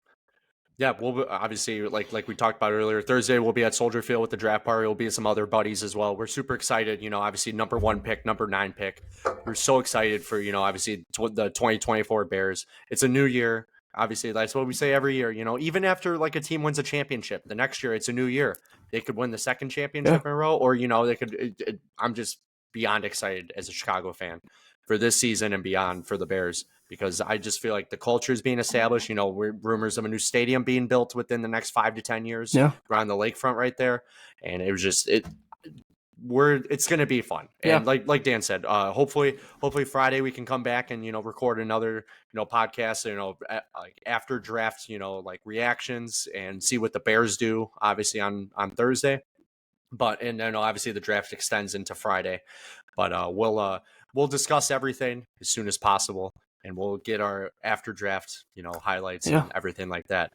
Yeah, we'll obviously like we talked about earlier. Thursday we'll be at Soldier Field with the draft party. We'll be at some other buddies as well. We're super excited. Obviously number 1 pick, number 9 pick. We're so excited for obviously the 2024 Bears. It's a new year. Obviously that's what we say every year. Even after like a team wins a championship, the next year it's a new year. They could win the second championship in a row, or they could. I'm just beyond excited as a Chicago fan for this season and beyond for the Bears, because I just feel like the culture is being established. Rumors of a new stadium being built within the next 5 to 10 years around the lakefront right there. And it was just, it's going to be fun. And like Dan said, hopefully Friday we can come back and, record another, podcast, like after draft, like reactions and see what the Bears do obviously on Thursday. And then obviously the draft extends into Friday, but we'll discuss everything as soon as possible, and we'll get our after draft, highlights and everything like that.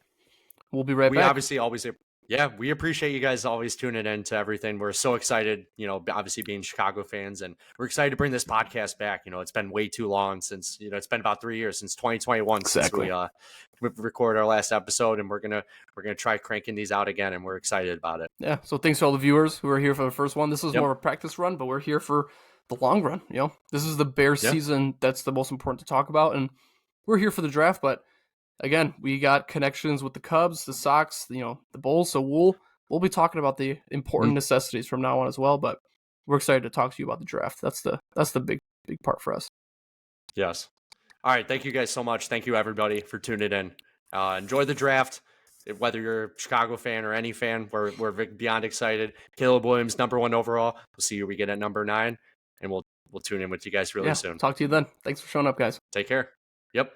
We'll be right back. We obviously always, we appreciate you guys always tuning in to everything. We're so excited, obviously being Chicago fans, and we're excited to bring this podcast back. It's been way too long since, it's been about 3 years since 2021 since we record our last episode, and we're gonna try cranking these out again, and we're excited about it. Yeah. So thanks to all the viewers who are here for the first one. This is more of a practice run, but we're here for the long run. This is the Bears season. That's the most important to talk about, and we're here for the draft. But again, we got connections with the Cubs, the Sox, the Bulls. So we'll be talking about the important necessities from now on as well. But we're excited to talk to you about the draft. That's the big part for us. Yes. All right. Thank you guys so much. Thank you, everybody, for tuning in. Enjoy the draft. Whether you're a Chicago fan or any fan, we're beyond excited. Caleb Williams, #1 overall. We'll see who we get at number 9, and we'll tune in with you guys really soon. Talk to you then. Thanks for showing up, guys. Take care. Yep.